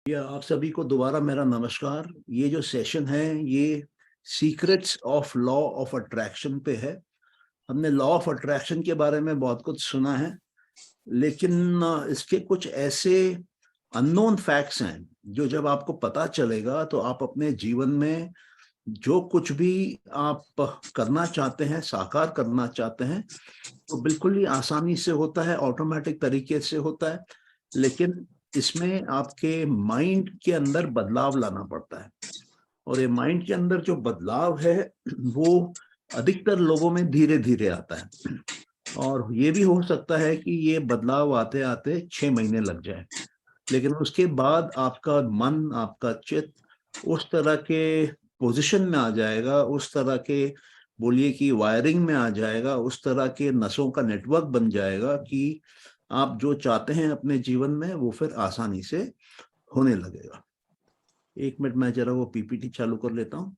आप सभी को दोबारा मेरा नमस्कार। ये जो सेशन है ये secrets of law of attraction पे है। हमने लॉ ऑफ अट्रैक्शन के बारे में बहुत कुछ सुना है, लेकिन इसके कुछ ऐसे अननोन फैक्ट्स हैं जो जब आपको पता चलेगा तो आप अपने जीवन में जो कुछ भी आप करना चाहते हैं, साकार करना चाहते हैं, तो बिल्कुल ही आसानी से होता है, ऑटोमेटिक तरीके से होता है। लेकिन इसमें आपके माइंड के अंदर बदलाव लाना पड़ता है, और ये माइंड के अंदर जो बदलाव है वो अधिकतर लोगों में धीरे धीरे आता है, और ये भी हो सकता है कि ये बदलाव आते आते 6 महीने लग जाए। लेकिन उसके बाद आपका मन, आपका चित्त उस तरह के पोजीशन में आ जाएगा, उस तरह के बोलिए कि वायरिंग में आ जाएगा, उस तरह के नसों का नेटवर्क बन जाएगा कि आप जो चाहते हैं अपने जीवन में वो फिर आसानी से होने लगेगा। 1 मिनट मैं जरा वो पीपीटी चालू कर लेता हूँ।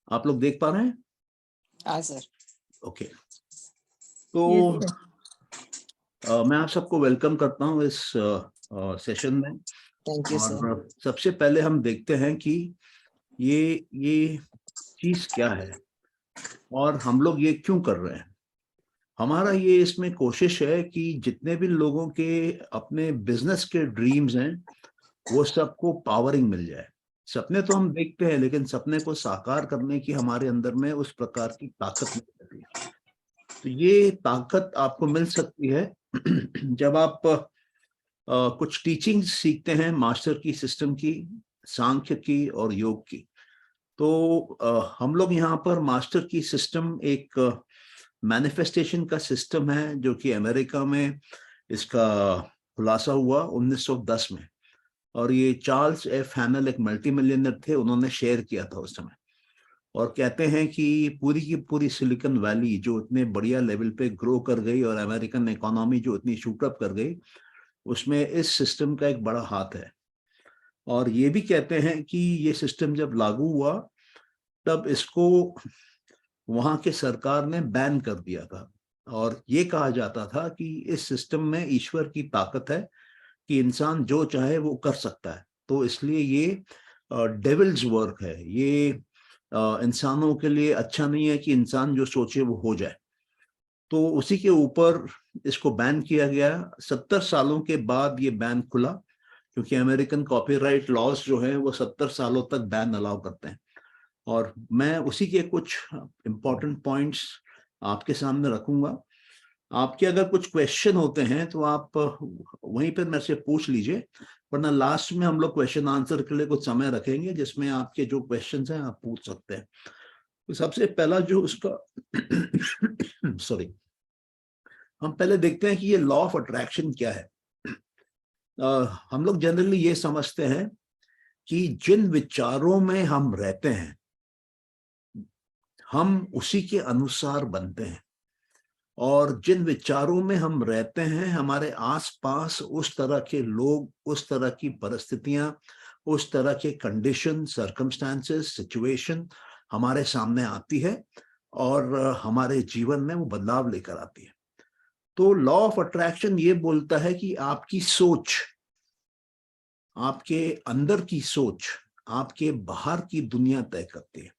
आप लोग देख पा रहे हैं? हाँ सर। ओके, तो मैं आप सबको वेलकम करता हूँ इस सेशन में। Thank you sir. और सबसे पहले हम देखते हैं कि ये चीज क्या है और हम लोग ये क्यों कर रहे हैं। हमारा ये इसमें कोशिश है कि जितने भी लोगों के अपने बिजनेस के ड्रीम्स हैं वो सबको पावरिंग मिल जाए। सपने तो हम देखते हैं, लेकिन सपने को साकार करने की हमारे अंदर में उस प्रकार की ताकत नहीं रहती। तो ये ताकत आपको मिल सकती है जब आप कुछ टीचिंग सीखते हैं मास्टर की सिस्टम की, सांख्य की और योग की। तो हम लोग यहाँ पर मास्टर की सिस्टम एक मैनिफेस्टेशन का सिस्टम है जो कि अमेरिका में इसका खुलासा हुआ 1910 में, और ये चार्ल्स एफ हैनल एक मल्टी मिलियनर थे, उन्होंने शेयर किया था उस समय। और कहते हैं कि पूरी की पूरी सिलिकॉन वैली जो इतने बढ़िया लेवल पे ग्रो कर गई और अमेरिकन इकोनॉमी जो इतनी शूटअप कर गई, उसमें इस सिस्टम का एक बड़ा हाथ है। और ये भी कहते हैं कि ये सिस्टम जब लागू हुआ तब इसको वहां के सरकार ने बैन कर दिया था, और ये कहा जाता था कि इस सिस्टम में ईश्वर की ताकत है कि इंसान जो चाहे वो कर सकता है। तो इसलिए ये डेविल्स वर्क है, ये इंसानों के लिए अच्छा नहीं है कि इंसान जो सोचे वो हो जाए। तो उसी के ऊपर इसको बैन किया गया। 70 सालों के बाद ये बैन खुला, क्योंकि अमेरिकन कॉपीराइट लॉज जो है वो 70 सालों तक बैन अलाउ करते हैं। और मैं उसी के कुछ इंपॉर्टेंट पॉइंट्स आपके सामने रखूंगा। आपके अगर कुछ क्वेश्चन होते हैं तो आप वहीं पर मेरे से पूछ लीजिए, वरना लास्ट में हम लोग क्वेश्चन आंसर के लिए कुछ समय रखेंगे जिसमें आपके जो क्वेश्चंस हैं आप पूछ सकते हैं। तो सबसे पहला जो उसका सॉरी, हम पहले देखते हैं कि ये लॉ ऑफ अट्रैक्शन क्या है। हम लोग जनरली ये समझते हैं कि जिन विचारों में हम रहते हैं हम उसी के अनुसार बनते हैं, और जिन विचारों में हम रहते हैं हमारे आसपास उस तरह के लोग, उस तरह की परिस्थितियां, उस तरह के कंडीशन, सर्कमस्टांसेस, सिचुएशन हमारे सामने आती है और हमारे जीवन में वो बदलाव लेकर आती है। तो लॉ ऑफ अट्रैक्शन ये बोलता है कि आपकी सोच, आपके अंदर की सोच आपके बाहर की दुनिया तय करती है।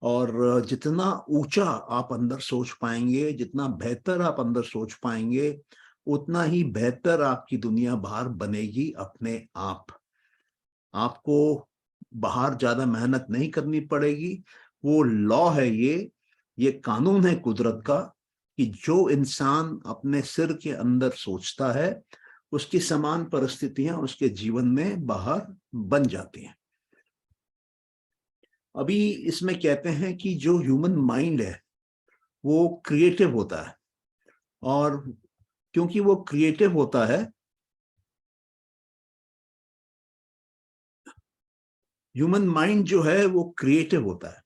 और जितना ऊंचा आप अंदर सोच पाएंगे, जितना बेहतर आप अंदर सोच पाएंगे, उतना ही बेहतर आपकी दुनिया बाहर बनेगी अपने आप। आपको बाहर ज्यादा मेहनत नहीं करनी पड़ेगी। वो लॉ है, ये कानून है कुदरत का कि जो इंसान अपने सिर के अंदर सोचता है उसकी समान परिस्थितियां उसके जीवन में बाहर बन जाती हैं। अभी इसमें कहते हैं कि जो ह्यूमन माइंड है वो क्रिएटिव होता है, और क्योंकि वो क्रिएटिव होता है, ह्यूमन माइंड जो है वो क्रिएटिव होता है,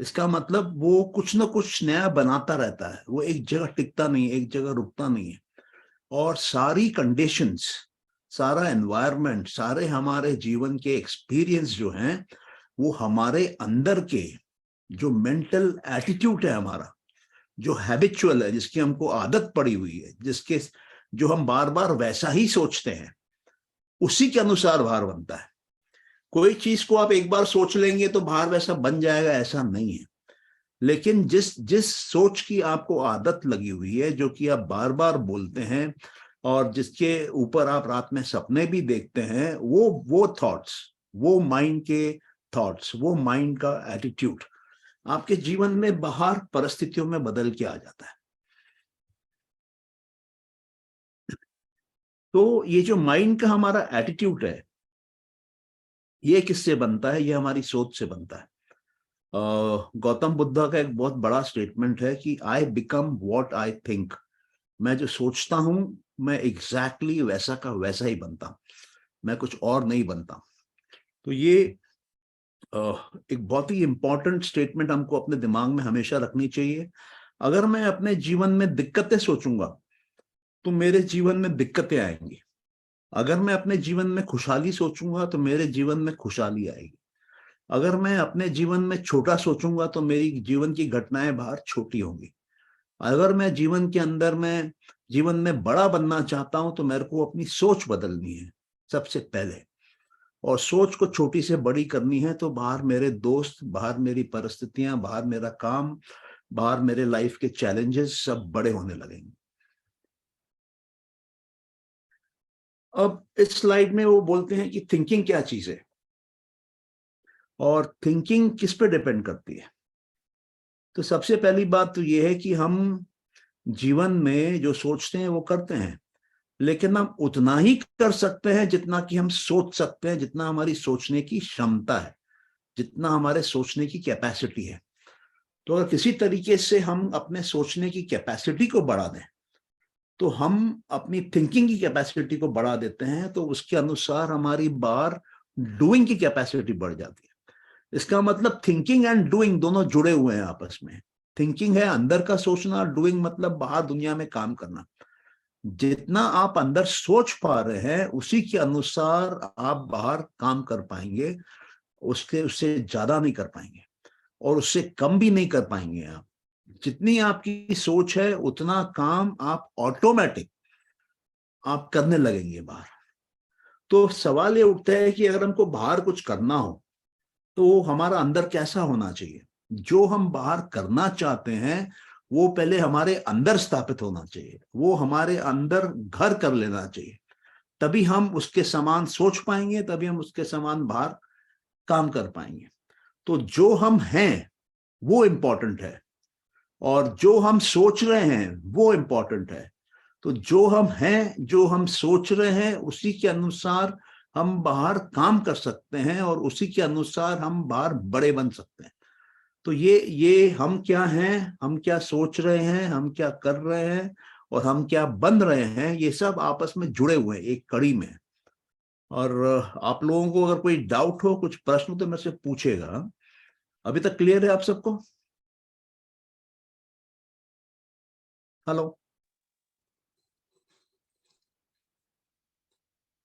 इसका मतलब वो कुछ ना कुछ नया बनाता रहता है, वो एक जगह टिकता नहीं है, एक जगह रुकता नहीं है। और सारी कंडीशंस, सारा एनवायरनमेंट, सारे हमारे जीवन के एक्सपीरियंस जो हैं वो हमारे अंदर के जो मेंटल एटीट्यूड है हमारा, जो हैबिचुअल है, जिसकी हमको आदत पड़ी हुई है, जिसके जो हम बार बार वैसा ही सोचते हैं, उसी के अनुसार भार बनता है। कोई चीज को आप एक बार सोच लेंगे तो भार वैसा बन जाएगा, ऐसा नहीं है। लेकिन जिस जिस सोच की आपको आदत लगी हुई है, जो कि आप बार बार बोलते हैं और जिसके ऊपर आप रात में सपने भी देखते हैं, वो थॉट्स, वो माइंड के थॉट्स, वो माइंड का एटीट्यूड आपके जीवन में बाहर परिस्थितियों में बदल के आ जाता है। तो ये जो माइंड का हमारा एटीट्यूड है, ये किससे बनता है? ये हमारी सोच से बनता है। गौतम बुद्धा का एक बहुत बड़ा स्टेटमेंट है कि I become what I think. मैं जो सोचता हूं, मैं एग्जैक्टली वैसा का वैसा ही बनता हूं, मैं कुछ और नहीं बनता। तो ये एक बहुत ही इंपॉर्टेंट स्टेटमेंट हमको अपने दिमाग में हमेशा रखनी चाहिए। अगर मैं अपने जीवन में दिक्कतें सोचूंगा तो मेरे जीवन में दिक्कतें आएंगी। अगर मैं अपने जीवन में खुशहाली सोचूंगा तो मेरे जीवन में खुशहाली आएगी। अगर मैं अपने जीवन में छोटा सोचूंगा तो मेरी जीवन की घटनाएं बाहर छोटी होंगी। अगर मैं जीवन में बड़ा बनना चाहता हूं तो मेरे को अपनी सोच बदलनी है सबसे पहले, और सोच को छोटी से बड़ी करनी है। तो बाहर मेरे दोस्त, बाहर मेरी परिस्थितियां, बाहर मेरा काम, बाहर मेरे लाइफ के चैलेंजेस सब बड़े होने लगेंगे। अब इस स्लाइड में वो बोलते हैं कि थिंकिंग क्या चीज है और थिंकिंग किस पे डिपेंड करती है। तो सबसे पहली बात तो ये है कि हम जीवन में जो सोचते हैं वो करते हैं, लेकिन हम उतना ही कर सकते हैं जितना कि हम सोच सकते हैं, जितना हमारी सोचने की क्षमता है, जितना हमारे सोचने की कैपेसिटी है। तो अगर किसी तरीके से हम अपने सोचने की कैपेसिटी को बढ़ा दें तो हम अपनी थिंकिंग की कैपेसिटी को बढ़ा देते हैं, तो उसके अनुसार हमारी बार डूइंग की कैपेसिटी बढ़ जाती है। इसका मतलब थिंकिंग एंड डूइंग दोनों जुड़े हुए हैं आपस में। थिंकिंग है अंदर का सोचना, डूइंग मतलब बाहर दुनिया में काम करना। जितना आप अंदर सोच पा रहे हैं उसी के अनुसार आप बाहर काम कर पाएंगे, उससे ज्यादा नहीं कर पाएंगे और उससे कम भी नहीं कर पाएंगे। आप जितनी आपकी सोच है उतना काम आप ऑटोमेटिक आप करने लगेंगे बाहर। तो सवाल ये उठता है कि अगर हमको बाहर कुछ करना हो तो हमारा अंदर कैसा होना चाहिए? जो हम बाहर करना चाहते हैं वो पहले हमारे अंदर स्थापित होना चाहिए, वो हमारे अंदर घर कर लेना चाहिए। तभी हम उसके समान सोच पाएंगे, तभी हम उसके समान बाहर काम कर पाएंगे। तो जो हम हैं वो इम्पोर्टेंट है और जो हम सोच रहे हैं वो इम्पोर्टेंट है। तो जो हम हैं, जो हम सोच रहे हैं, उसी के अनुसार हम बाहर काम कर सकते हैं और उसी के अनुसार हम बाहर बड़े बन सकते हैं। तो ये हम क्या हैं, हम क्या सोच रहे हैं, हम क्या कर रहे हैं और हम क्या बन रहे हैं, ये सब आपस में जुड़े हुए हैं एक कड़ी में। और आप लोगों को अगर कोई डाउट हो, कुछ प्रश्न, तो मेरे से पूछेगा। अभी तक क्लियर है आप सबको? हेलो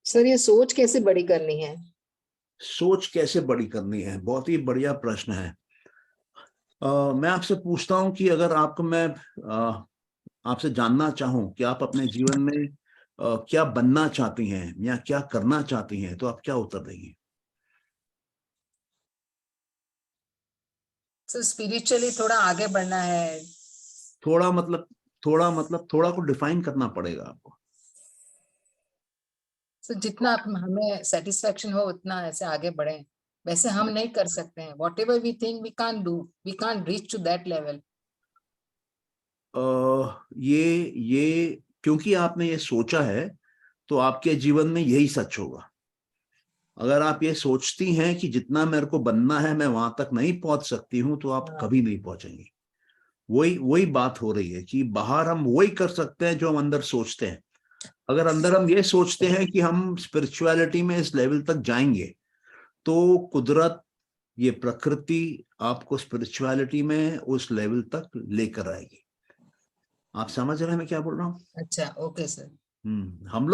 सर, ये सोच कैसे बड़ी करनी है? सोच कैसे बड़ी करनी है, बहुत ही बढ़िया प्रश्न है। मैं आपसे पूछता हूं कि अगर आपको मैं आपसे जानना चाहूं कि आप अपने जीवन में क्या बनना चाहती हैं या क्या करना चाहती हैं, तो आप क्या उत्तर देंगी? सर, स्पिरिचुअली थोड़ा आगे बढ़ना है। थोड़ा मतलब, थोड़ा को डिफाइन करना पड़ेगा आपको। सर, जितना हमें सेटिस्फेक्शन हो उतना ऐसे आगे बढ़े। वैसे हम नहीं कर सकते हैं। Whatever we think we can't do, we can't reach to that level. ये क्योंकि आपने ये सोचा है तो आपके जीवन में यही सच होगा। अगर आप ये सोचती हैं कि जितना मेरे को बनना है मैं वहां तक नहीं पहुंच सकती हूं, तो आप कभी नहीं पहुंचेंगी। वही वही बात हो रही है कि बाहर हम वही कर सकते हैं जो हम अंदर सोचते हैं। अगर अंदर हम ये सोचते हैं कि हम स्पिरिचुअलिटी में इस लेवल तक जाएंगे, तो कुदरत, ये प्रकृति आपको स्पिरिचुअलिटी में उस लेवल तक लेकर आएगी। आप समझ रहे हैं मैं क्या बोल रहा हूँ? अच्छा, ओके सर। हम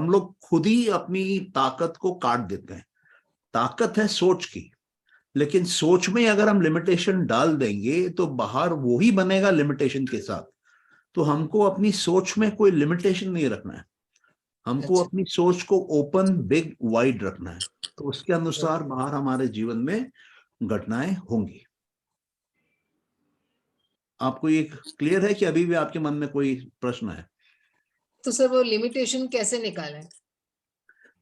लोग खुद ही अपनी ताकत को काट देते हैं। ताकत है सोच की, लेकिन सोच में अगर हम लिमिटेशन डाल देंगे तो बाहर वो ही बनेगा लिमिटेशन के साथ। तो हमको अपनी सोच में कोई लिमिटेशन नहीं रखना है, हमको अच्छा, अपनी सोच को ओपन बिग वाइड रखना है। तो उसके अनुसार बाहर हमारे जीवन में घटनाएं होंगी। आपको ये क्लियर है कि अभी भी आपके मन में कोई प्रश्न है? तो सर वो लिमिटेशन कैसे निकालें?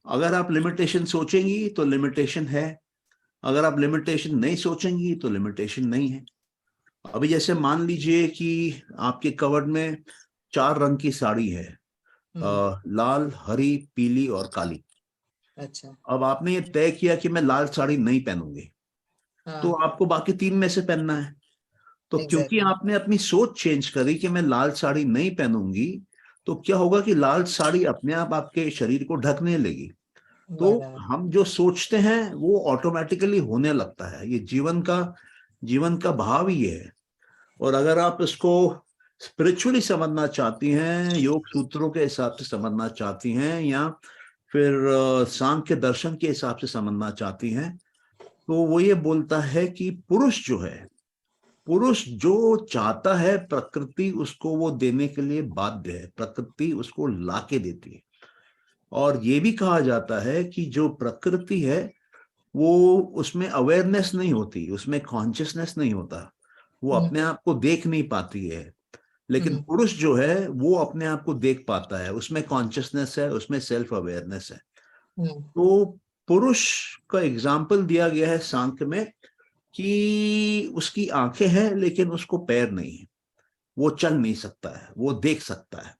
अगर आप लिमिटेशन सोचेंगी तो लिमिटेशन है, अगर आप लिमिटेशन नहीं सोचेंगी तो लिमिटेशन नहीं है। अभी जैसे मान लीजिए कि आपके कवर्ड में 4 रंग की साड़ी है, लाल, हरी, पीली और काली। अच्छा, अब आपने ये तय किया कि मैं लाल साड़ी नहीं पहनूंगी, तो हाँ, आपको बाकी 3 में से पहनना है। तो क्योंकि एग्जैक्टली, आपने अपनी सोच चेंज करी कि मैं लाल साड़ी नहीं पहनूंगी, तो क्या होगा कि लाल साड़ी अपने आप आपके शरीर को ढकने लगी। तो बराबर, हम जो सोचते हैं वो ऑटोमेटिकली होने लगता है। ये जीवन का भाव ही है। और अगर आप इसको स्पिरिचुअली समझना चाहती हैं, योग सूत्रों के हिसाब से समझना चाहती हैं, या फिर सांख्य दर्शन के हिसाब से समझना चाहती हैं, तो वो ये बोलता है कि पुरुष जो चाहता है प्रकृति उसको वो देने के लिए बाध्य है, प्रकृति उसको लाके देती है। और ये भी कहा जाता है कि जो प्रकृति है वो, उसमें अवेयरनेस नहीं होती, उसमें कॉन्शियसनेस नहीं होता, वो अपने आप को देख नहीं पाती है। लेकिन पुरुष जो है वो अपने आप को देख पाता है, उसमें कॉन्शियसनेस है, उसमें सेल्फ अवेयरनेस है। तो पुरुष का एग्जाम्पल दिया गया है सांख्य में कि उसकी आंखें हैं लेकिन उसको पैर नहीं है, वो चल नहीं सकता है, वो देख सकता है,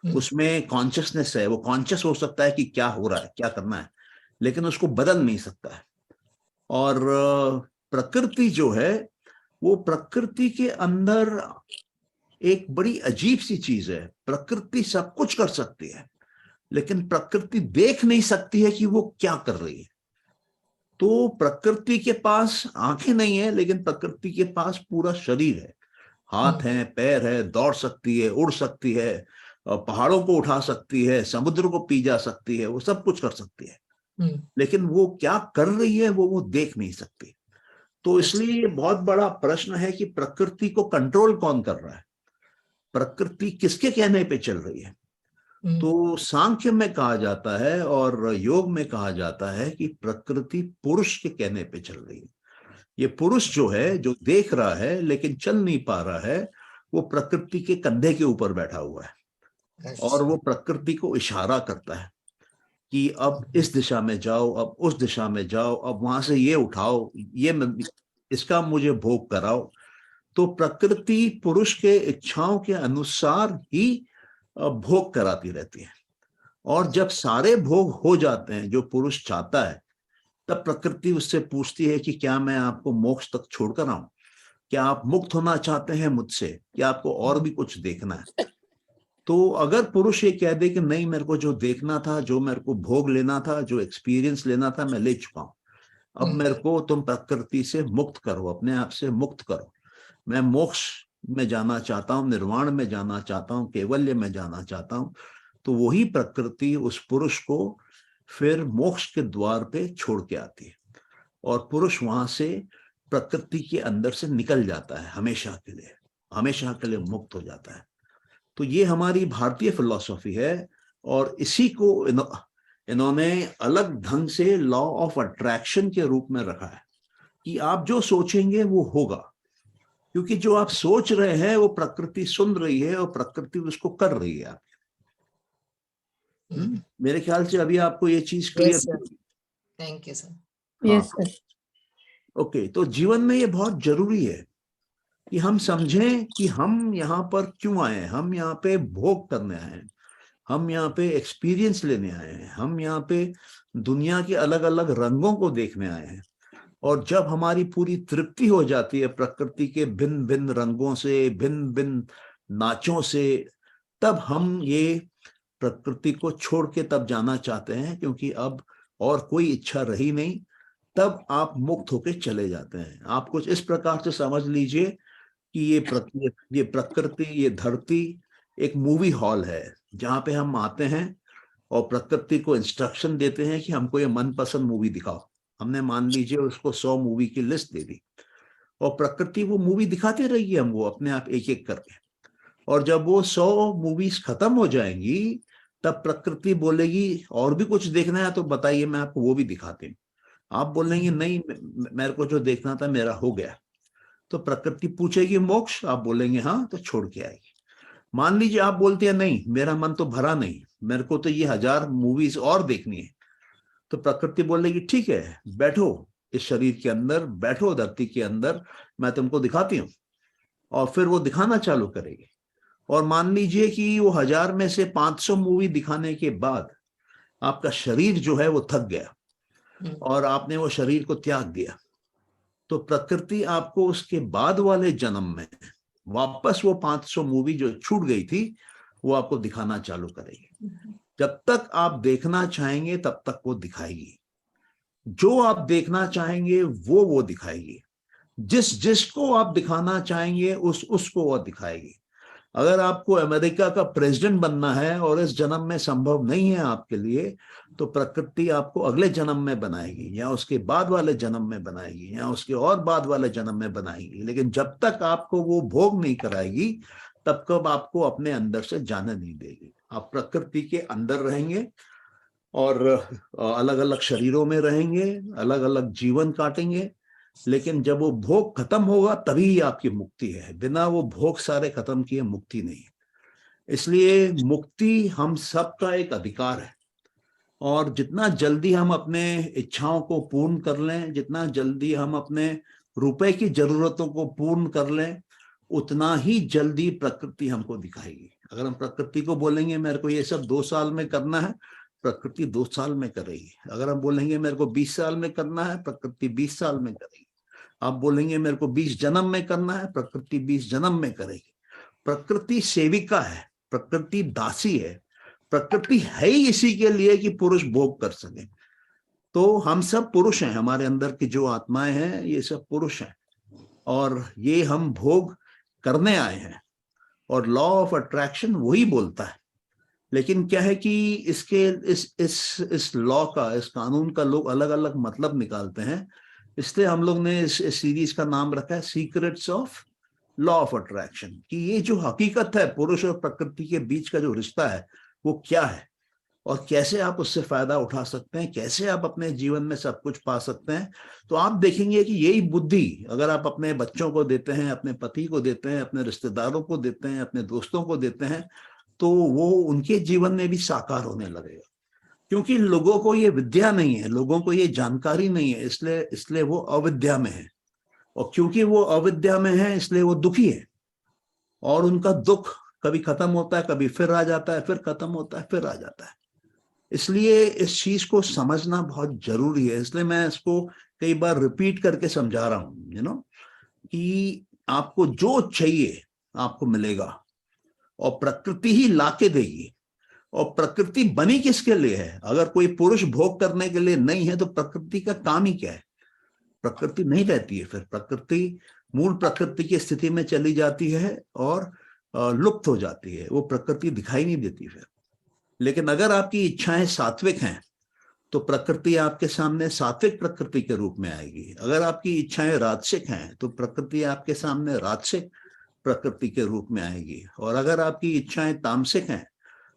उसमें कॉन्शियसनेस है, वो कॉन्शियस हो सकता है कि क्या हो रहा है, क्या करना है, लेकिन उसको बदल नहीं सकता है। और प्रकृति जो है, वो प्रकृति के अंदर एक बड़ी अजीब सी चीज है। प्रकृति सब कुछ कर सकती है लेकिन प्रकृति देख नहीं सकती है कि वो क्या कर रही है। तो प्रकृति के पास आंखें नहीं है लेकिन प्रकृति के पास पूरा शरीर है, हाथ है, पैर है, दौड़ सकती है, उड़ सकती है, पहाड़ों को उठा सकती है, समुद्र को पी जा सकती है, वो सब कुछ कर सकती है। लेकिन वो क्या कर रही है वो देख नहीं सकती। तो इसलिए ये बहुत बड़ा प्रश्न है कि प्रकृति को कंट्रोल कौन कर रहा है, प्रकृति किसके कहने पे चल रही है। तो सांख्य में कहा जाता है और योग में कहा जाता है कि प्रकृति पुरुष के कहने पे चल रही है। ये पुरुष जो है, जो देख रहा है लेकिन चल नहीं पा रहा है, वो प्रकृति के कंधे के ऊपर बैठा हुआ है और वो प्रकृति को इशारा करता है कि अब इस दिशा में जाओ, अब उस दिशा में जाओ, अब वहां से ये उठाओ, इसका मुझे भोग कराओ। तो प्रकृति पुरुष के इच्छाओं के अनुसार ही भोग कराती रहती है। और जब सारे भोग हो जाते हैं जो पुरुष चाहता है, तब प्रकृति उससे पूछती है कि क्या मैं आपको मोक्ष तक छोड़कर आऊं, क्या आप मुक्त होना चाहते हैं मुझसे, क्या आपको और भी कुछ देखना है। तो अगर पुरुष ये कह दे कि नहीं, मेरे को जो देखना था, जो मेरे को भोग लेना था, जो एक्सपीरियंस लेना था, मैं ले चुका हूं, अब मेरे को तुम प्रकृति से मुक्त करो, अपने आप से मुक्त करो, मैं मोक्ष में जाना चाहता हूं, निर्वाण में जाना चाहता हूं, कैवल्य में जाना चाहता हूं। तो वही प्रकृति उस पुरुष को फिर मोक्ष के द्वार पे छोड़ के आती है और पुरुष वहां से प्रकृति के अंदर से निकल जाता है, हमेशा के लिए मुक्त हो जाता है। तो ये हमारी भारतीय फिलॉसफी है और इसी को इन्होंने अलग ढंग से लॉ ऑफ अट्रैक्शन के रूप में रखा है कि आप जो सोचेंगे वो होगा, क्योंकि जो आप सोच रहे हैं वो प्रकृति सुन रही है और प्रकृति उसको कर रही है। मेरे ख्याल से अभी आपको ये चीज क्लियर सर, हुई। Thank you sir. हाँ, यस सर। ओके। तो जीवन में ये बहुत जरूरी है कि हम समझें कि हम यहाँ पर क्यों आए हैं। हम यहाँ पे भोग करने आए हैं, हम यहाँ पे एक्सपीरियंस लेने आए हैं, हम यहाँ पे दुनिया के अलग अलग रंगों को देखने आए हैं। और जब हमारी पूरी तृप्ति हो जाती है प्रकृति के भिन्न भिन्न रंगों से, भिन्न भिन्न नाचों से, तब हम ये प्रकृति को छोड़ के तब जाना चाहते हैं, क्योंकि अब और कोई इच्छा रही नहीं। तब आप मुक्त होके चले जाते हैं। आप कुछ इस प्रकार से समझ लीजिए कि ये प्रकृति, ये धरती एक मूवी हॉल है जहाँ पे हम आते हैं और प्रकृति को इंस्ट्रक्शन देते हैं कि हमको ये मनपसंद मूवी दिखाओ, हमने मान लीजिए उसको 100 मूवी की लिस्ट दे दी और प्रकृति वो मूवी दिखाते रहेगी हमको अपने आप एक एक करके, और जब वो 100 मूवीज खत्म हो जाएंगी तब प्रकृति बोलेगी और भी कुछ देखना है तो बताइए, मैं आपको वो भी दिखाती हूँ। आप बोलेंगे नहीं, मेरे को जो देखना था मेरा हो गया। तो प्रकृति पूछेगी मोक्ष, आप बोलेंगे हाँ, तो छोड़ के आएगी। मान लीजिए आप बोलते हैं नहीं, मेरा मन तो भरा नहीं, मेरे को तो ये 1000 मूवीज और देखनी है। तो प्रकृति बोलेगी ठीक है, बैठो इस शरीर के अंदर, बैठो धरती के अंदर, मैं तुमको दिखाती हूँ। और फिर वो दिखाना चालू करेगी। और मान लीजिए कि वो 1000 में से 500 मूवी दिखाने के बाद आपका शरीर जो है वो थक गया और आपने वो शरीर को त्याग दिया, तो प्रकृति आपको उसके बाद वाले जन्म में वापस वो 500 मूवी जो छूट गई थी वो आपको दिखाना चालू करेगी। जब तक आप देखना चाहेंगे तब तक वो दिखाएगी, जो आप देखना चाहेंगे वो दिखाएगी, जिसको आप दिखाना चाहेंगे उसको वो दिखाएगी। अगर आपको अमेरिका का प्रेसिडेंट बनना है और इस जन्म में संभव नहीं है आपके लिए, तो प्रकृति आपको अगले जन्म में बनाएगी या उसके बाद वाले जन्म में बनाएगी या उसके और बाद वाले जन्म में बनाएगी। लेकिन जब तक आपको वो भोग नहीं कराएगी तब तक आपको अपने अंदर से जाने नहीं देगी। आप प्रकृति के अंदर रहेंगे और अलग अलग शरीरों में रहेंगे, अलग अलग जीवन काटेंगे, लेकिन जब वो भोग खत्म होगा तभी आपकी मुक्ति है। बिना वो भोग सारे खत्म किए मुक्ति नहीं है। इसलिए मुक्ति हम सबका एक अधिकार है, और जितना जल्दी हम अपने इच्छाओं को पूर्ण कर लें, जितना जल्दी हम अपने रुपए की जरूरतों को पूर्ण कर लें, उतना ही जल्दी प्रकृति हमको दिखाएगी। अगर हम प्रकृति को बोलेंगे मेरे को ये सब 2 साल में करना है, प्रकृति 2 साल में करेगी। अगर हम बोलेंगे मेरे को 20 साल में करना है, प्रकृति 20 साल में करेगी। आप बोलेंगे मेरे को 20 जन्म में करना है, प्रकृति 20 जन्म में करेगी। प्रकृति सेविका है, प्रकृति दासी है, प्रकृति है ही इसी के लिए कि पुरुष भोग कर सके। तो हम सब पुरुष हैं, हमारे अंदर की जो आत्माएं हैं ये सब पुरुष हैं, और ये हम भोग करने आए हैं। और लॉ ऑफ अट्रैक्शन वही बोलता है। लेकिन क्या है कि इसके इस लॉ का, इस कानून का लोग अलग अलग मतलब निकालते हैं। इसलिए हम लोग ने इस सीरीज का नाम रखा है secrets of law of attraction, कि ये जो हकीकत है पुरुष और प्रकृति के बीच का जो रिश्ता है वो क्या है और कैसे आप उससे फायदा उठा सकते हैं, कैसे आप अपने जीवन में सब कुछ पा सकते हैं। तो आप देखेंगे कि यही बुद्धि अगर आप अपने बच्चों को देते हैं, अपने पति को देते हैं, अपने रिश्तेदारों को देते हैं, अपने दोस्तों को देते हैं, तो वो उनके जीवन में भी साकार होने लगेगा। क्योंकि लोगों को ये विद्या नहीं है, लोगों को ये जानकारी नहीं है, इसलिए वो अविद्या में है। और क्योंकि वो अविद्या में है इसलिए वो दुखी है, और उनका दुख कभी खत्म होता है, कभी फिर आ जाता है, फिर खत्म होता है, फिर आ जाता है। इसलिए इस चीज को समझना बहुत जरूरी है। इसलिए मैं इसको कई बार रिपीट करके समझा रहा हूं, कि आपको जो चाहिए आपको मिलेगा, और प्रकृति ही लाके देगी। और प्रकृति बनी किसके लिए है? अगर कोई पुरुष भोग करने के लिए नहीं है तो प्रकृति का काम ही क्या है? प्रकृति नहीं रहती है। फिर प्रकृति मूल प्रकृति की स्थिति में चली जाती है और लुप्त हो जाती है, वो प्रकृति दिखाई नहीं देती फिर। लेकिन अगर आपकी इच्छाएं सात्विक हैं तो प्रकृति आपके सामने सात्विक प्रकृति के रूप में आएगी। अगर आपकी इच्छाएं राजसिक हैं तो प्रकृति आपके सामने राजसिक प्रकृति के रूप में आएगी। और अगर आपकी इच्छाएं तामसिक हैं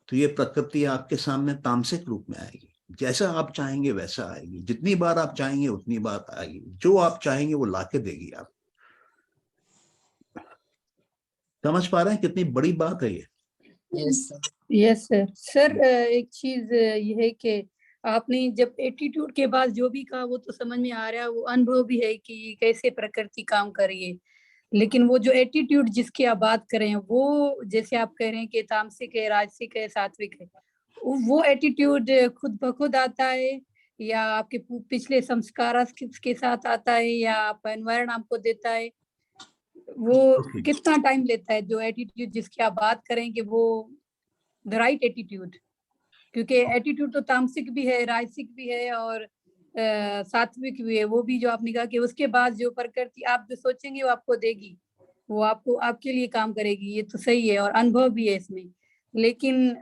तो ये प्रकृति आपके सामने तामसिक रूप में आएगी। जैसा आप चाहेंगे वैसा आएगी, जितनी बार आप चाहेंगे उतनी बार आएगी, जो आप चाहेंगे वो लाके देगी। आप समझ पा रहे हैं कितनी बड़ी बात है ये? Yes sir. सर एक चीज ये है कि आपने जब एटीट्यूड के बाद जो भी कहा वो तो समझ में आ रहा है, वो अनुभव भी है कि कैसे प्रकृति काम कर रही है। लेकिन वो जो एटीट्यूड जिसकी आप बात कर रहे हैं, वो जैसे आप कह रहे हैं कि तामसिक है, राजसिक है, सात्विक है, वो एटीट्यूड खुद ब खुद आता है या आपके पिछले संस्कार के साथ आता है या आपका एनवायरनमेंट आपको देता है? वो कितना टाइम लेता है जो एटीट्यूड जिसकी आप बात करें कि वो द राइट एटीट्यूड? क्योंकि एटीट्यूड तो तामसिक भी है, राजसिक भी है और सात्विक भी है। वो भी जो आपने कहा कि उसके बाद जो प्रकृति आप जो सोचेंगे वो आपको देगी, वो आपको आपके लिए काम करेगी, ये तो सही है और अनुभव भी है इसमें। लेकिन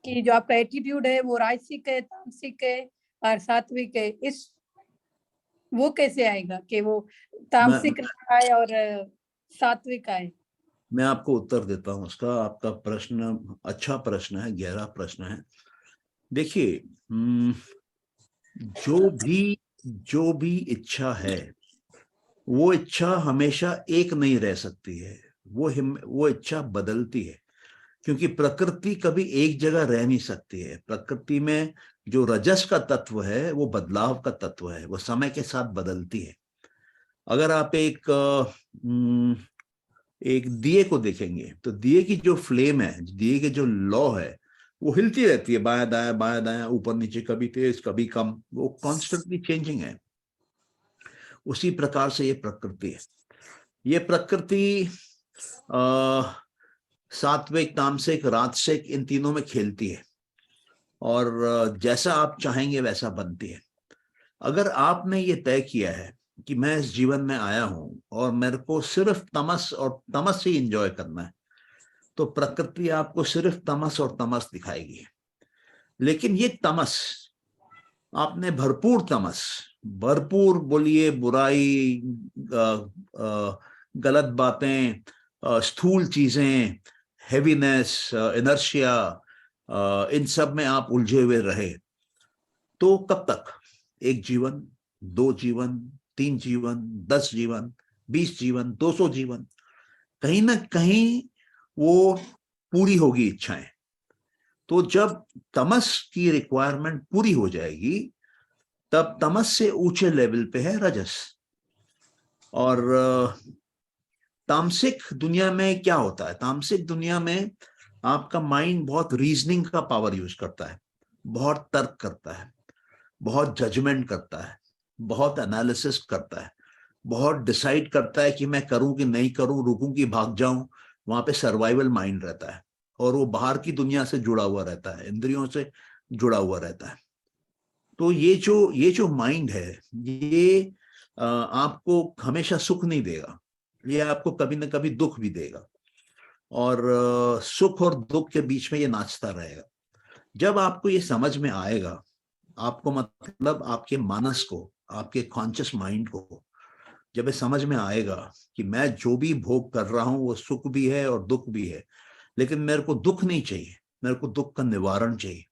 कि जो आपका एटीट्यूड है वो राजसिक है, तामसिक है और सात्विक है, इस वो कैसे आएगा कि वो तामसिक आए और सात्विक आए? मैं आपको उत्तर देता हूँ उसका। आपका प्रश्न अच्छा प्रश्न है, गहरा प्रश्न है। देखिए, जो भी इच्छा है, वो इच्छा हमेशा एक नहीं रह सकती है। वो इच्छा बदलती है, क्योंकि प्रकृति कभी एक जगह रह नहीं सकती है। प्रकृति में जो रजस का तत्व है वो बदलाव का तत्व है, वो समय के साथ बदलती है। अगर आप एक दिए को देखेंगे तो दिए की जो फ्लेम है, दिए के जो लौ है, वो हिलती रहती है, बायां दायां ऊपर नीचे, कभी तेज कभी कम, वो कॉन्स्टेंटली चेंजिंग है। उसी प्रकार से ये प्रकृति है। ये प्रकृति सात्विक, तामसिक, राजसिक, इन तीनों में खेलती है, और जैसा आप चाहेंगे वैसा बनती है। अगर आपने ये तय किया है कि मैं इस जीवन में आया हूं और मेरे को सिर्फ तमस और तमस ही एंजॉय करना है, तो प्रकृति आपको सिर्फ तमस और तमस दिखाएगी। लेकिन ये तमस, आपने भरपूर बोलिए, बुराई, गलत बातें, स्थूल चीजें, हेवीनेस, इनर्शिया, इन सब में आप उलझे हुए रहे, तो कब तक? 1 जीवन, 2 जीवन, 3 जीवन, 10 जीवन, 20 जीवन, 200 जीवन, कहीं ना कहीं वो पूरी होगी इच्छाएं। तो जब तमस की रिक्वायरमेंट पूरी हो जाएगी, तब तमस से ऊंचे लेवल पे है रजस। और तामसिक दुनिया में क्या होता है? तामसिक दुनिया में आपका माइंड बहुत रीजनिंग का पावर यूज करता है, बहुत तर्क करता है, बहुत जजमेंट करता है, बहुत एनालिसिस करता है, बहुत डिसाइड करता है कि मैं करूं कि नहीं करूं, रुकूं कि भाग जाऊं। वहां पे सर्वाइवल माइंड रहता है, और वो बाहर की दुनिया से जुड़ा हुआ रहता है, इंद्रियों से जुड़ा हुआ रहता है। तो ये जो माइंड है, ये आपको हमेशा सुख नहीं देगा, ये आपको कभी ना कभी दुख भी देगा, और सुख और दुख के बीच में ये नाचता रहेगा। जब आपको ये समझ में आएगा, आपको मतलब आपके मानस को, आपके कॉन्शियस माइंड को जब ये समझ में आएगा कि मैं जो भी भोग कर रहा हूं वो सुख भी है और दुख भी है, लेकिन मेरे को दुख नहीं चाहिए, मेरे को दुख का निवारण चाहिए,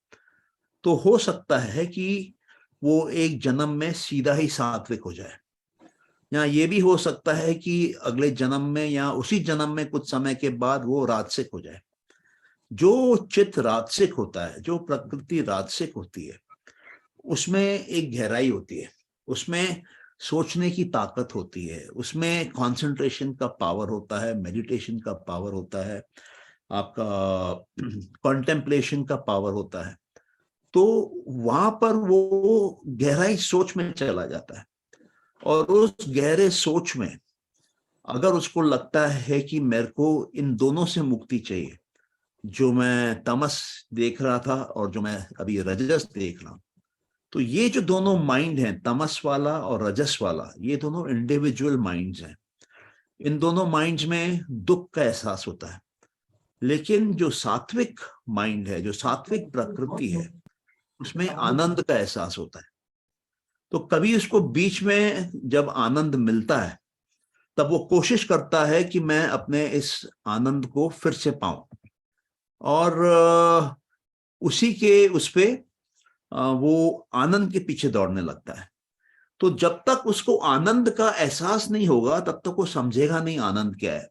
तो हो सकता है कि वो एक जन्म में सीधा ही सात्विक हो जाए, या ये भी हो सकता है कि अगले जन्म में या उसी जन्म में कुछ समय के बाद वो राजसिक हो जाए। जो चित्त राजसिक होता है, जो प्रकृति राजसिक होती है, उसमें एक गहराई होती है, उसमें सोचने की ताकत होती है, उसमें कंसंट्रेशन का पावर होता है, मेडिटेशन का पावर होता है, आपका कंटेम्पलेशन का पावर होता है। तो वहां पर वो गहराई सोच में चला जाता है, और उस गहरे सोच में अगर उसको लगता है कि मेरे को इन दोनों से मुक्ति चाहिए, जो मैं तमस देख रहा था और जो मैं अभी रजस देख रहा हूं, तो ये जो दोनों माइंड हैं, तमस वाला और रजस वाला, ये दोनों इंडिविजुअल माइंड्स हैं। इन दोनों माइंड्स में दुख का एहसास होता है, लेकिन जो सात्विक माइंड है, जो सात्विक प्रकृति है, उसमें आनंद का एहसास होता है। तो कभी उसको बीच में जब आनंद मिलता है, तब वो कोशिश करता है कि मैं अपने इस आनंद को फिर से पाऊं, और उसी के उस पे वो आनंद के पीछे दौड़ने लगता है। तो जब तक उसको आनंद का एहसास नहीं होगा, तब तक वो समझेगा नहीं आनंद क्या है,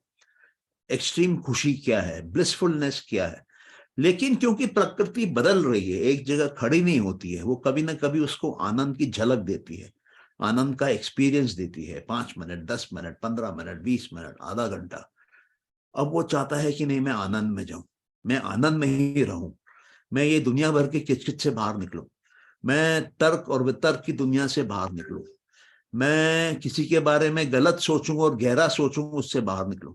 एक्सट्रीम खुशी क्या है, ब्लिसफुलनेस क्या है। लेकिन क्योंकि प्रकृति बदल रही है, एक जगह खड़ी नहीं होती है, वो कभी ना कभी उसको आनंद की झलक देती है, आनंद का एक्सपीरियंस देती है, 5 मिनट, 10 मिनट, 15 मिनट, 20 मिनट, आधा घंटा। अब वो चाहता है कि नहीं, मैं आनंद में जाऊं, मैं आनंद में ही रहूं, मैं ये दुनिया भर के किचकिच से बाहर निकलूं, मैं तर्क और वितर्क की दुनिया से बाहर निकलूं, मैं किसी के बारे में गलत सोचूं और गहरा सोचूं, उससे बाहर निकलूं।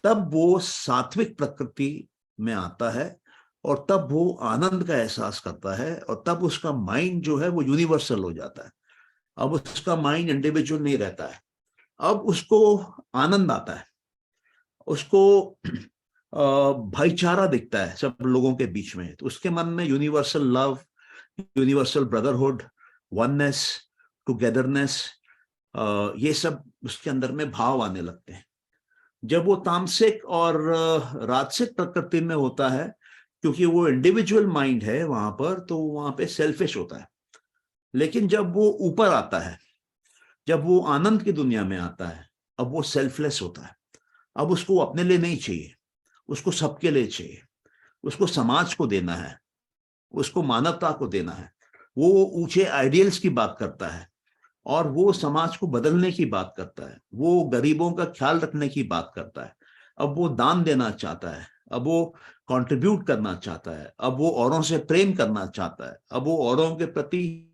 तब वो सात्विक प्रकृति में आता है, और तब वो आनंद का एहसास करता है, और तब उसका माइंड जो है वो यूनिवर्सल हो जाता है। अब उसका माइंड इंडिविजुअल नहीं रहता है, अब उसको आनंद आता है, उसको भाईचारा दिखता है सब लोगों के बीच में। तो उसके मन में universal love, universal brotherhood, oneness, togetherness, ये सब उसके अंदर में भाव आने लगते हैं। जब वो तामसिक और राजसिक प्रकृति में होता है, क्योंकि वो इंडिविजुअल माइंड है वहां पर, तो वहां पे सेल्फिश होता है। लेकिन जब वो ऊपर आता है, जब वो आनंद की दुनिया में आता है, अब वो सेल्फलेस होता है। अब उसको अपने लिए नहीं चाहिए, उसको सबके लिए चाहिए, उसको समाज को देना है, उसको मानवता को देना है। वो ऊंचे आइडियल्स की बात करता है और वो समाज को बदलने की बात करता है, वो गरीबों का ख्याल रखने की बात करता है। अब वो दान देना चाहता है, अब वो कंट्रीब्यूट करना चाहता है, अब वो औरों से प्रेम करना चाहता है, अब वो औरों के प्रति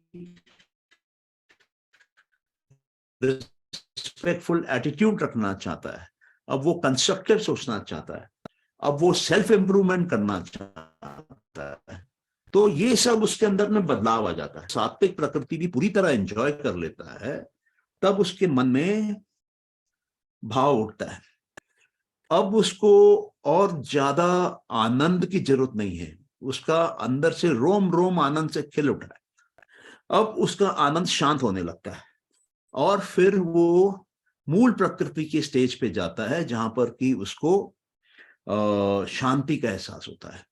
रिस्पेक्टफुल एटीट्यूड रखना चाहता है, अब वो कंस्ट्रक्टिव सोचना चाहता है, अब वो सेल्फ इंप्रूवमेंट करना चाहता है। तो ये सब उसके अंदर में बदलाव आ जाता है। सात्विक प्रकृति भी पूरी तरह एंजॉय कर लेता है, तब उसके मन में भाव उठता है। अब उसको और ज्यादा आनंद की जरूरत नहीं है, उसका अंदर से रोम रोम आनंद से खिल उठा है। अब उसका आनंद शांत होने लगता है और फिर वो मूल प्रकृति की स्टेज पे जाता है, जहां पर कि उसको शांति का एहसास होता है।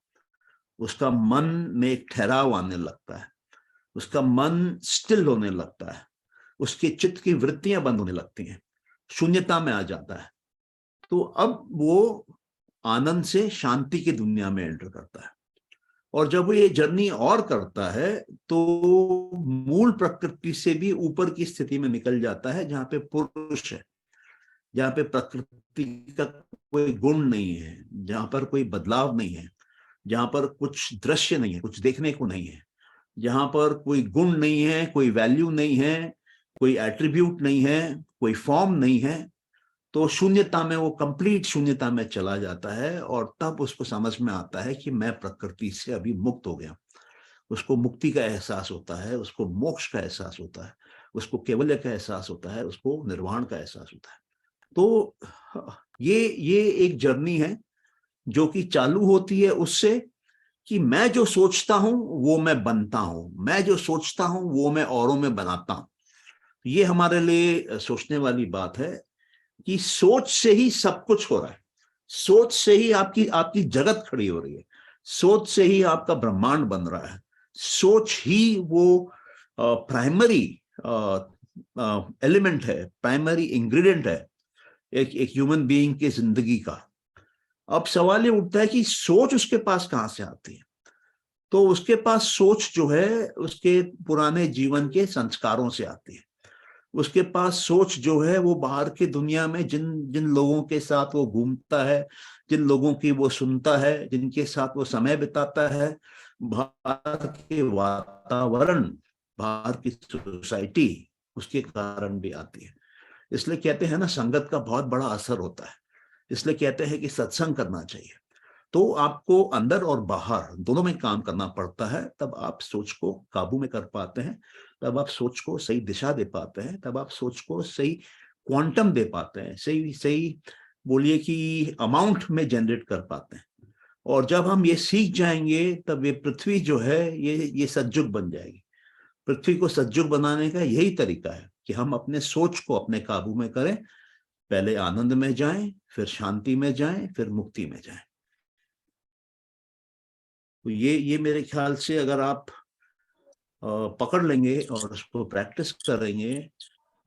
उसका मन में एक ठहराव आने लगता है, उसका मन स्टिल होने लगता है, उसके चित्त की वृत्तियां बंद होने लगती हैं, शून्यता में आ जाता है। तो अब वो आनंद से शांति की दुनिया में एंटर करता है। और जब वो ये जर्नी और करता है तो मूल प्रकृति से भी ऊपर की स्थिति में निकल जाता है, जहां पे पुरुष है, जहां पे प्रकृति का कोई गुण नहीं है, जहां पर कोई बदलाव नहीं है, जहां पर कुछ दृश्य नहीं है, कुछ देखने को नहीं है, जहां पर कोई गुण नहीं है, कोई वैल्यू नहीं है, कोई एट्रीब्यूट नहीं है, कोई फॉर्म नहीं है। तो शून्यता में, वो कंप्लीट शून्यता में चला जाता है और तब उसको समझ में आता है कि मैं प्रकृति से अभी मुक्त हो गया। उसको मुक्ति का एहसास होता है, उसको मोक्ष का एहसास होता है, उसको केवल्य का एहसास होता है, उसको निर्वाण का एहसास होता है। तो ये एक जर्नी है जो कि चालू होती है उससे कि मैं जो सोचता हूं वो मैं बनता हूं, मैं जो सोचता हूं वो मैं औरों में बनाता हूं। ये हमारे लिए सोचने वाली बात है कि सोच से ही सब कुछ हो रहा है, सोच से ही आपकी जगत खड़ी हो रही है, सोच से ही आपका ब्रह्मांड बन रहा है, सोच ही वो प्राइमरी एलिमेंट है, प्राइमरी इंग्रेडिएंट है एक ह्यूमन बीइंग की जिंदगी का। अब सवाल ये उठता है कि सोच उसके पास कहां से आती है? तो उसके पास सोच जो है उसके पुराने जीवन के संस्कारों से आती है। उसके पास सोच जो है वो बाहर की दुनिया में जिन जिन लोगों के साथ वो घूमता है, जिन लोगों की वो सुनता है, जिनके साथ वो समय बिताता है, बाहर के वातावरण, बाहर की सोसाइटी, उसके कारण भी आती है। इसलिए कहते हैं ना, संगत का बहुत बड़ा असर होता है। इसलिए कहते हैं कि सत्संग करना चाहिए। तो आपको अंदर और बाहर दोनों में काम करना पड़ता है, तब आप सोच को काबू में कर पाते हैं, तब आप सोच को सही दिशा दे पाते हैं, तब आप सोच को सही क्वांटम दे पाते हैं, सही सही बोलिए कि अमाउंट में जनरेट कर पाते हैं। और जब हम ये सीख जाएंगे तब ये पृथ्वी जो है ये सज्जुग बन जाएगी। पृथ्वी को सज्जुग बनाने का यही तरीका है कि हम अपने सोच को अपने काबू में करें, पहले आनंद में जाएं, फिर शांति में जाएं, फिर मुक्ति में जाएं। तो ये मेरे ख्याल से अगर आप पकड़ लेंगे और उसको प्रैक्टिस करेंगे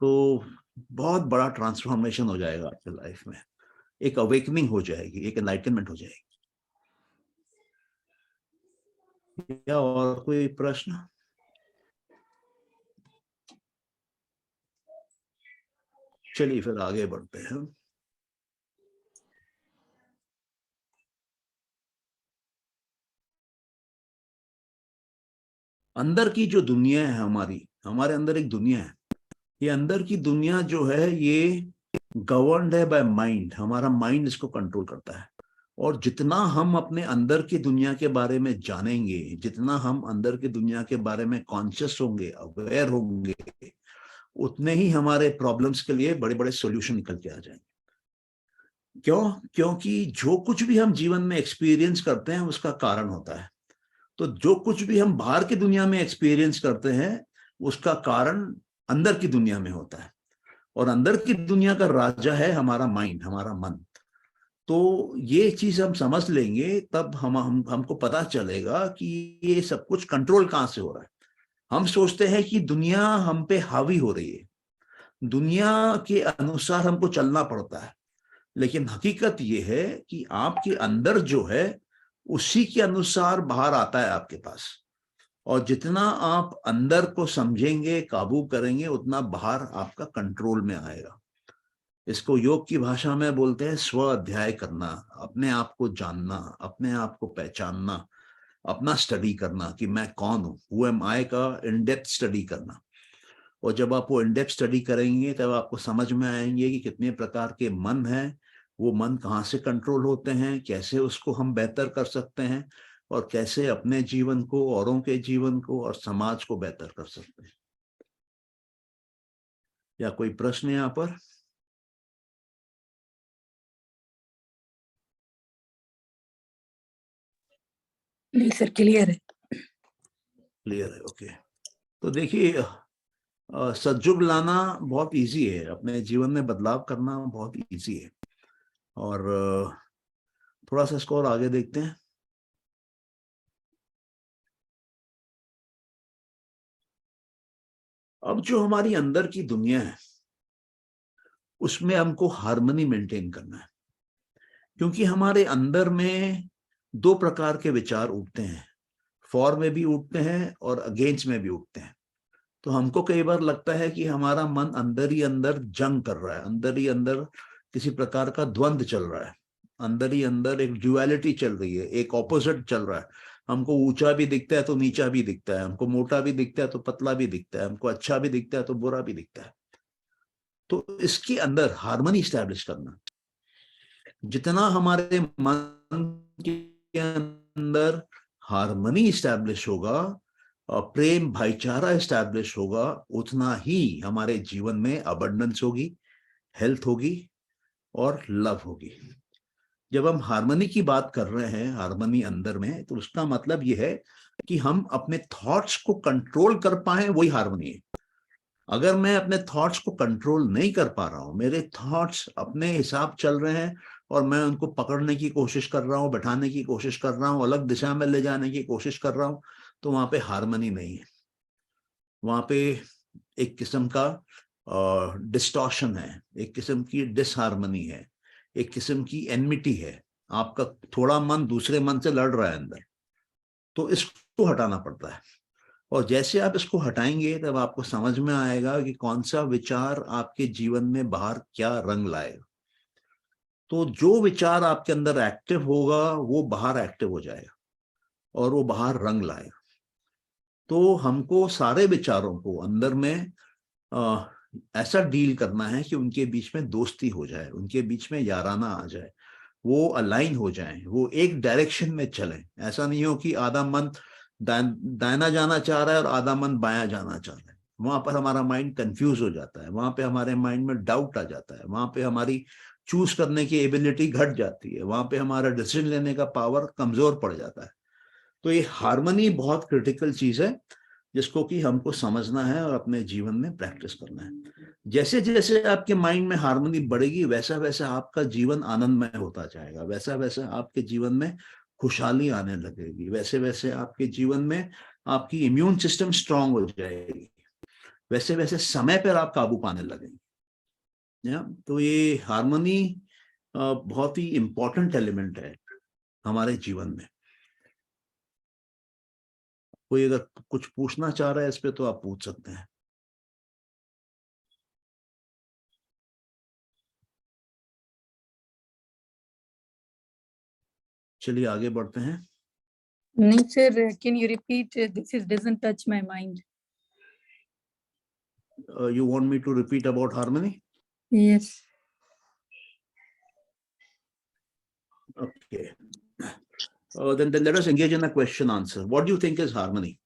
तो बहुत बड़ा ट्रांसफॉर्मेशन हो जाएगा आपकी लाइफ में, एक अवेकनिंग हो जाएगी, एक एनलाइटनमेंट हो जाएगी। क्या और कोई प्रश्न? चलिए फिर आगे बढ़ते हैं। अंदर की जो दुनिया है हमारे अंदर एक दुनिया है। ये अंदर की दुनिया जो है ये गवर्न्ड है बाय माइंड। हमारा माइंड इसको कंट्रोल करता है। और जितना हम अपने अंदर की दुनिया के बारे में जानेंगे, जितना हम अंदर की दुनिया के बारे में कॉन्शियस होंगे, अवेयर होंगे, उतने ही हमारे प्रॉब्लम्स के लिए बड़े बड़े सॉल्यूशन निकल के आ जाएंगे। क्योंकि जो कुछ भी हम जीवन में एक्सपीरियंस करते हैं उसका कारण होता है। तो जो कुछ भी हम बाहर की दुनिया में एक्सपीरियंस करते हैं उसका कारण अंदर की दुनिया में होता है, और अंदर की दुनिया का राजा है हमारा माइंड, हमारा मन। तो ये चीज हम समझ लेंगे तब हमको पता चलेगा कि ये सब कुछ कंट्रोल कहाँ से हो रहा है। हम सोचते हैं कि दुनिया हम पे हावी हो रही है, दुनिया के अनुसार हमको चलना पड़ता है, लेकिन हकीकत ये है कि आपके अंदर जो है उसी के अनुसार बाहर आता है आपके पास। और जितना आप अंदर को समझेंगे, काबू करेंगे, उतना बाहर आपका कंट्रोल में आएगा। इसको योग की भाषा में बोलते हैं स्व अध्याय करना, अपने आप को जानना, अपने आप को पहचानना, अपना स्टडी करना कि मैं कौन हूं, हु एम आई का इन डेप्थ स्टडी करना। और जब आप वो इन डेप्थ स्टडी करेंगे तब आपको समझ में आएंगे कि कितने प्रकार के मन हैं, वो मन कहाँ से कंट्रोल होते हैं, कैसे उसको हम बेहतर कर सकते हैं, और कैसे अपने जीवन को, औरों के जीवन को और समाज को बेहतर कर सकते हैं। या कोई प्रश्न यहाँ पर? नहीं सर, क्लियर है। क्लियर है, ओके। तो देखिए, सद्युग लाना बहुत इजी है, अपने जीवन में बदलाव करना बहुत इजी है। और थोड़ा सा इसको और आगे देखते हैं। अब जो हमारी अंदर की दुनिया है उसमें हमको हार्मनी मेंटेन करना है, क्योंकि हमारे अंदर में दो प्रकार के विचार उठते हैं, फॉर में भी उठते हैं और अगेंस्ट में भी उठते हैं। तो हमको कई बार लगता है कि हमारा मन अंदर ही अंदर जंग कर रहा है, अंदर ही अंदर किसी प्रकार का द्वंद्व चल रहा है, अंदर ही अंदर एक ड्युअलिटी चल रही है, एक ऑपोजिट चल रहा है। हमको ऊंचा भी दिखता है तो नीचा भी दिखता है, हमको मोटा भी दिखता है तो पतला भी दिखता है, हमको अच्छा भी दिखता है तो बुरा भी दिखता है। तो इसके अंदर हार्मनी स्टैब्लिश करना, जितना हमारे मन के अंदर हार्मनी स्टैब्लिश होगा और प्रेम भाईचारा स्टैब्लिश होगा, उतना ही हमारे जीवन में अबंडेंस होगी, हेल्थ होगी और लव होगी। जब हम हार्मनी की बात कर रहे हैं, हार्मनी अंदर में, तो उसका मतलब यह है कि हम अपने थॉट्स को कंट्रोल कर पाए, वही हार्मनी है। अगर मैं अपने थॉट्स को कंट्रोल नहीं कर पा रहा हूं, मेरे थॉट्स अपने हिसाब चल रहे हैं और मैं उनको पकड़ने की कोशिश कर रहा हूं, बैठाने की कोशिश कर रहा हूं, अलग दिशा में ले जाने की कोशिश कर रहा हूं, तो वहां पे हार्मनी नहीं है। वहां पे एक किस्म का डिस्टॉर्शन है, एक किस्म की डिसहार्मनी है, एक किस्म की एनमिटी है। आपका थोड़ा मन दूसरे मन से लड़ रहा है अंदर, तो इसको हटाना पड़ता है। और जैसे आप इसको हटाएंगे तब आपको समझ में आएगा कि कौन सा विचार आपके जीवन में बाहर क्या रंग लाएगा। तो जो विचार आपके अंदर एक्टिव होगा वो बाहर एक्टिव हो जाएगा और वो बाहर रंग लाएगा। तो हमको सारे विचारों को अंदर में ऐसा डील करना है कि उनके बीच में दोस्ती हो जाए, उनके बीच में याराना आ जाए, वो अलाइन हो जाए, वो एक डायरेक्शन में चले। ऐसा नहीं हो कि आधा मन दायना जाना चाह रहा है और आधा मन बायां जाना चाह रहा है। वहां पर हमारा माइंड कंफ्यूज हो जाता है, वहां पे हमारे माइंड में डाउट आ जाता है, वहां पे हमारी चूज करने की एबिलिटी घट जाती है, वहां पे हमारा डिसीजन लेने का पावर कमजोर पड़ जाता है। तो ये हार्मनी बहुत क्रिटिकल चीज है जिसको कि हमको समझना है और अपने जीवन में प्रैक्टिस करना है। जैसे जैसे आपके माइंड में हार्मनी बढ़ेगी वैसा वैसा आपका जीवन आनंदमय होता जाएगा, वैसा वैसा आपके जीवन में खुशहाली आने लगेगी, वैसे वैसे आपके जीवन में आपकी इम्यून सिस्टम स्ट्रांग हो जाएगी, वैसे वैसे समय पर आप काबू पाने लगेंगे। तो ये हार्मनी बहुत ही इंपॉर्टेंट एलिमेंट है हमारे जीवन में। कोई अगर कुछ पूछना चाह रहा है इस पे तो आप पूछ सकते हैं। चलिए आगे बढ़ते हैं। नहीं sir, can you repeat? This is doesn't touch my mind. You want me to repeat about harmony? Yes. Okay. Then let us engage in a question answer. What do you think is harmony?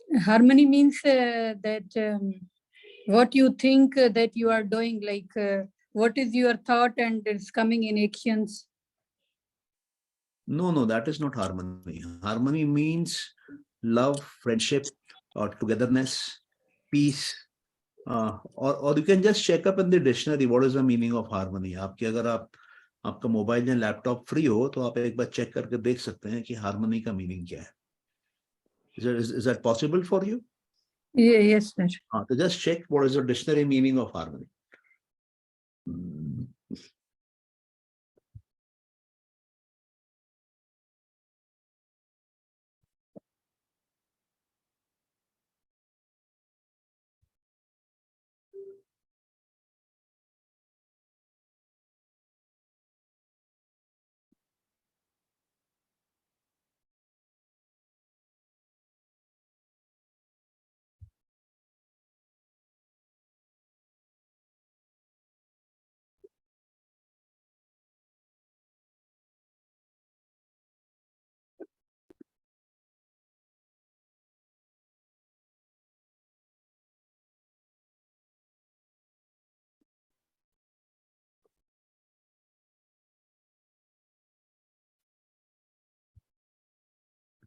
Harmony means that what you think that you are doing, like what is your thought and it's coming in actions. No, that is not harmony. Harmony means love, friendship, or togetherness, peace. और you can just check up in the dictionary what is the meaning of harmony. आपके अगर आपका mobile या laptop free हो तो आप एक बार check करके देख सकते हैं कि हार्मनी का मीनिंग क्या है. Is that possible for you? Yes, sir. हाँ, तो just check what is the dictionary meaning of harmony.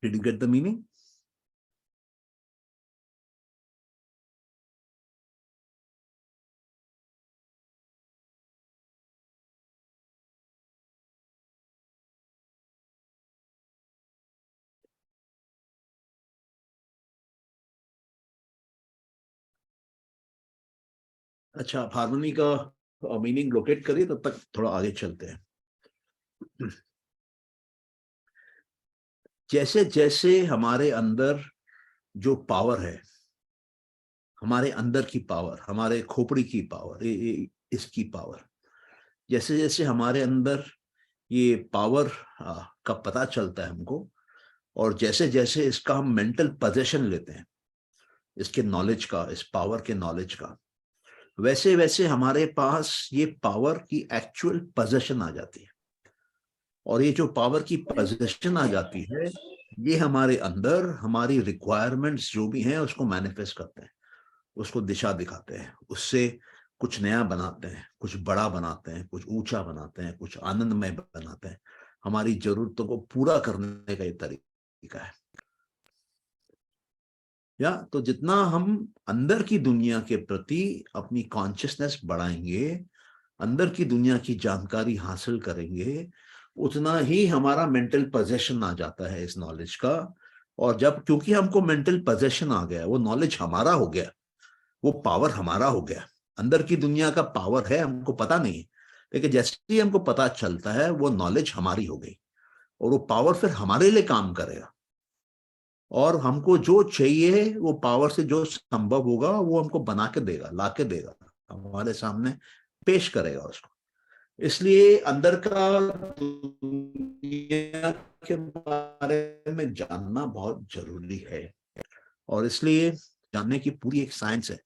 Did you get the meaning? अच्छा, आप हार्मनी का मीनिंग लोकेट करिए, तब तक थोड़ा आगे चलते हैं. जैसे जैसे हमारे अंदर जो पावर है, हमारे अंदर की पावर, हमारे खोपड़ी की पावर, इसकी पावर, जैसे जैसे हमारे अंदर ये पावर का पता चलता है हमको, और जैसे जैसे इसका हम मेंटल पोजीशन लेते हैं, इसके नॉलेज का, इस पावर के नॉलेज का, वैसे वैसे हमारे पास ये पावर की एक्चुअल पोजीशन आ जाती है. और ये जो पावर की पोजीशन आ जाती है, ये हमारे अंदर हमारी रिक्वायरमेंट्स जो भी हैं उसको मैनिफेस्ट करते हैं, उसको दिशा दिखाते हैं, उससे कुछ नया बनाते हैं, कुछ बड़ा बनाते हैं, कुछ ऊंचा बनाते हैं, कुछ आनंदमय बनाते हैं. हमारी जरूरतों को पूरा करने का ये तरीका है. या तो जितना हम अंदर की दुनिया के प्रति अपनी कॉन्शियसनेस बढ़ाएंगे, अंदर की दुनिया की जानकारी हासिल करेंगे, उतना ही हमारा मेंटल पोजीशन आ जाता है इस नॉलेज का. और जब, क्योंकि हमको मेंटल पोजीशन आ गया, वो नॉलेज हमारा हो गया, वो पावर हमारा हो गया. अंदर की दुनिया का पावर है, हमको पता नहीं है, लेकिन जैसे ही हमको पता चलता है वो नॉलेज हमारी हो गई, और वो पावर फिर हमारे लिए काम करेगा, और हमको जो चाहिए वो पावर से जो संभव होगा वो हमको बना के देगा, ला के देगा, हमारे सामने पेश करेगा उसको. इसलिए अंदर का दुनिया के बारे में जानना बहुत जरूरी है, और इसलिए जानने की पूरी एक साइंस है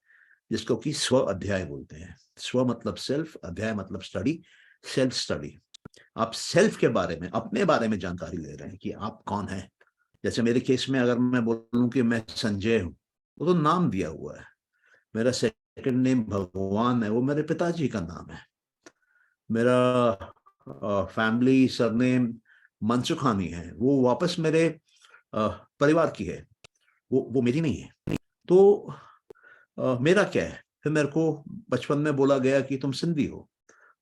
जिसको कि स्व अध्याय बोलते हैं. स्व मतलब सेल्फ, अध्याय मतलब स्टडी, सेल्फ स्टडी. आप सेल्फ के बारे में, अपने बारे में जानकारी ले रहे हैं कि आप कौन हैं. जैसे मेरे केस में अगर मैं बोलूं कि मैं संजय हूं, वो तो नाम दिया हुआ है. मेरा सेकंड नेम भगवान है, वो मेरे पिताजी का नाम है. मेरा फैमिली सरनेम मनसुखानी है, वो वापस मेरे परिवार की है, वो मेरी नहीं है. तो मेरा क्या है? फिर मेरे को बचपन में बोला गया कि तुम सिंधी हो,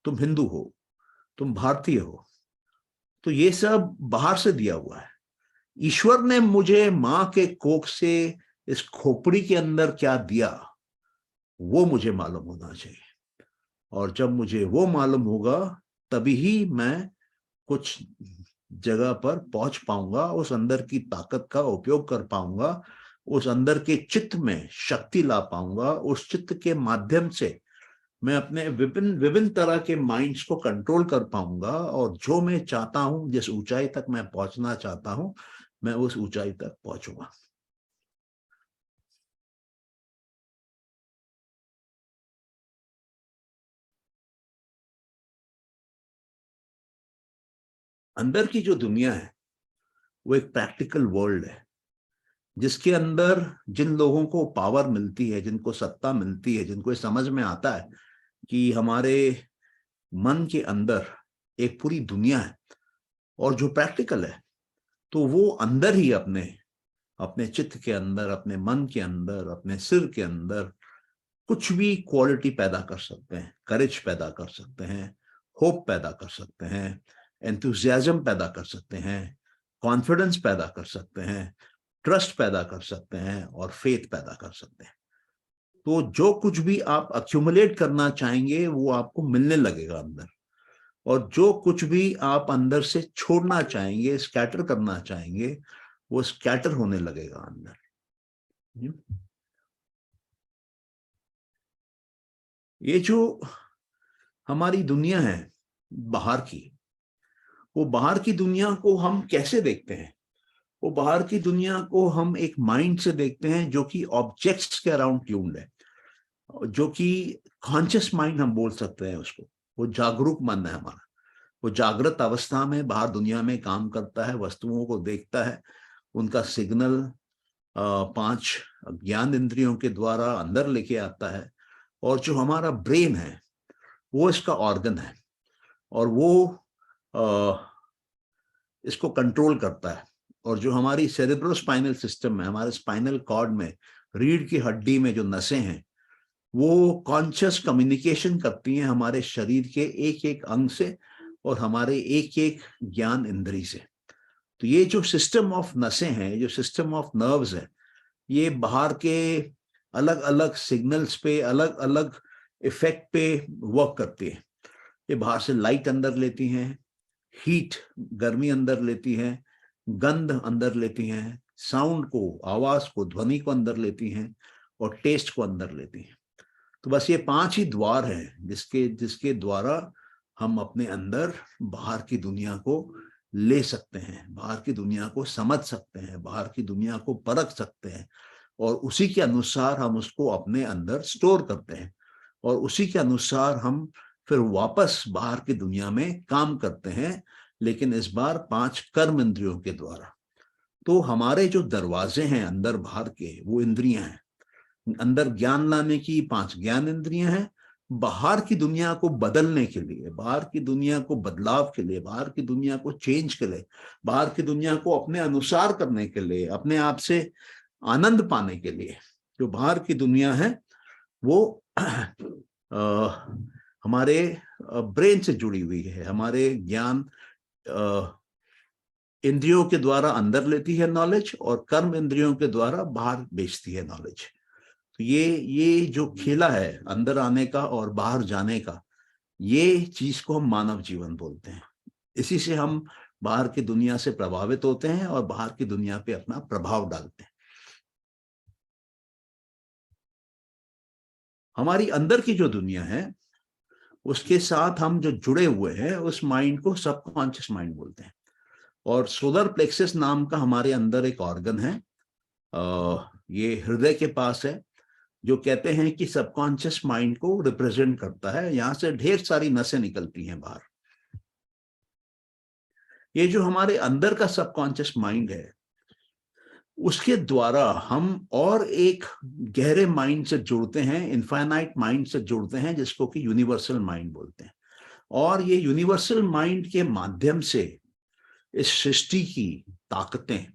तुम हिंदू हो, तुम भारतीय हो. तो ये सब बाहर से दिया हुआ है. ईश्वर ने मुझे मां के कोख से इस खोपड़ी के अंदर क्या दिया वो मुझे मालूम होना चाहिए, और जब मुझे वो मालूम होगा तभी ही मैं कुछ जगह पर पहुंच पाऊंगा, उस अंदर की ताकत का उपयोग कर पाऊंगा, उस अंदर के चित्त में शक्ति ला पाऊंगा. उस चित्त के माध्यम से मैं अपने विभिन्न विभिन्न तरह के माइंड्स को कंट्रोल कर पाऊंगा, और जो मैं चाहता हूं, जिस ऊंचाई तक मैं पहुंचना चाहता हूं, मैं उस ऊंचाई तक पहुंचूंगा. अंदर की जो दुनिया है वो एक प्रैक्टिकल वर्ल्ड है, जिसके अंदर जिन लोगों को पावर मिलती है, जिनको सत्ता मिलती है, जिनको ये समझ में आता है कि हमारे मन के अंदर एक पूरी दुनिया है, और जो प्रैक्टिकल है तो वो अंदर ही अपने चित्त के अंदर, अपने मन के अंदर, अपने सिर के अंदर कुछ भी क्वालिटी पैदा कर सकते हैं। करेज पैदा कर सकते हैं, होप पैदा कर सकते हैं, एंथुजियाज्म पैदा कर सकते हैं, कॉन्फिडेंस पैदा कर सकते हैं, ट्रस्ट पैदा कर सकते हैं और फेथ पैदा कर सकते हैं। तो जो कुछ भी आप अक्यूमुलेट करना चाहेंगे वो आपको मिलने लगेगा अंदर, और जो कुछ भी आप अंदर से छोड़ना चाहेंगे, स्कैटर करना चाहेंगे, वो स्कैटर होने लगेगा अंदर। ये जो हमारी दुनिया है बाहर की, वो बाहर की दुनिया को हम कैसे देखते हैं? वो बाहर की दुनिया को हम एक माइंड से देखते हैं जो कि ऑब्जेक्ट्स के अराउंड ट्यून्ड है, जो कि कॉन्शियस माइंड हम बोल सकते हैं उसको। वो जागरूक मन है हमारा, वो जागृत अवस्था में बाहर दुनिया में काम करता है, वस्तुओं को देखता है, उनका सिग्नल 5 ज्ञान इंद्रियों के द्वारा अंदर लेके आता है। और जो हमारा ब्रेन है वो इसका ऑर्गन है, और वो इसको कंट्रोल करता है। और जो हमारी सेरेब्रोस्पाइनल सिस्टम है, हमारे स्पाइनल कॉर्ड में, रीढ़ की हड्डी में जो नसें हैं, वो कॉन्शियस कम्युनिकेशन करती हैं हमारे शरीर के एक एक अंग से और हमारे एक एक ज्ञान इंद्री से। तो ये जो सिस्टम ऑफ नसें हैं, जो सिस्टम ऑफ नर्व्स है, ये बाहर के अलग अलग सिग्नल्स पे, अलग अलग इफेक्ट पे वर्क करती है। ये बाहर से लाइट अंदर लेती हैं, हीट गर्मी अंदर लेती हैं, गंध अंदर लेती हैं, साउंड को, आवाज को, ध्वनि को अंदर लेती हैं, और टेस्ट को अंदर लेती हैं। तो बस ये 5 ही द्वार हैं जिसके द्वारा हम अपने अंदर बाहर की दुनिया को ले सकते हैं, बाहर की दुनिया को समझ सकते हैं, बाहर की दुनिया को परख सकते हैं, और उसी के अनुसार हम उसको अपने अंदर स्टोर करते हैं, और उसी के अनुसार हम फिर वापस बाहर की दुनिया में काम करते हैं, लेकिन इस बार 5 कर्म इंद्रियों के द्वारा। तो हमारे जो दरवाजे हैं अंदर बाहर के, वो इंद्रियां हैं। अंदर ज्ञान लाने की 5 ज्ञान इंद्रियां हैं, बाहर की दुनिया को बदलने के लिए, बाहर की दुनिया को बदलाव के लिए, बाहर की दुनिया को चेंज के लिए, बाहर की दुनिया को अपने अनुसार करने के लिए, अपने आप से आनंद पाने के लिए। जो बाहर की दुनिया है वो हमारे ब्रेन से जुड़ी हुई है, हमारे ज्ञान इंद्रियों के द्वारा अंदर लेती है नॉलेज, और कर्म इंद्रियों के द्वारा बाहर बेचती है नॉलेज। तो ये जो खेला है अंदर आने का और बाहर जाने का, ये चीज को हम मानव जीवन बोलते हैं। इसी से हम बाहर की दुनिया से प्रभावित होते हैं और बाहर की दुनिया पे अपना प्रभाव डालते हैं। हमारी अंदर की जो दुनिया है उसके साथ हम जो जुड़े हुए हैं, उस माइंड को सबकॉन्शियस माइंड बोलते हैं। और सोलर प्लेक्सस नाम का हमारे अंदर एक ऑर्गन है, ये हृदय के पास है, जो कहते हैं कि सबकॉन्शियस माइंड को रिप्रेजेंट करता है। यहाँ से ढेर सारी नसें निकलती हैं बाहर। ये जो हमारे अंदर का सबकॉन्शियस माइंड है, उसके द्वारा हम और एक गहरे माइंड से जुड़ते हैं, इनफाइनाइट माइंड से जुड़ते हैं, जिसको कि यूनिवर्सल माइंड बोलते हैं। और ये यूनिवर्सल माइंड के माध्यम से इस सृष्टि की ताकतें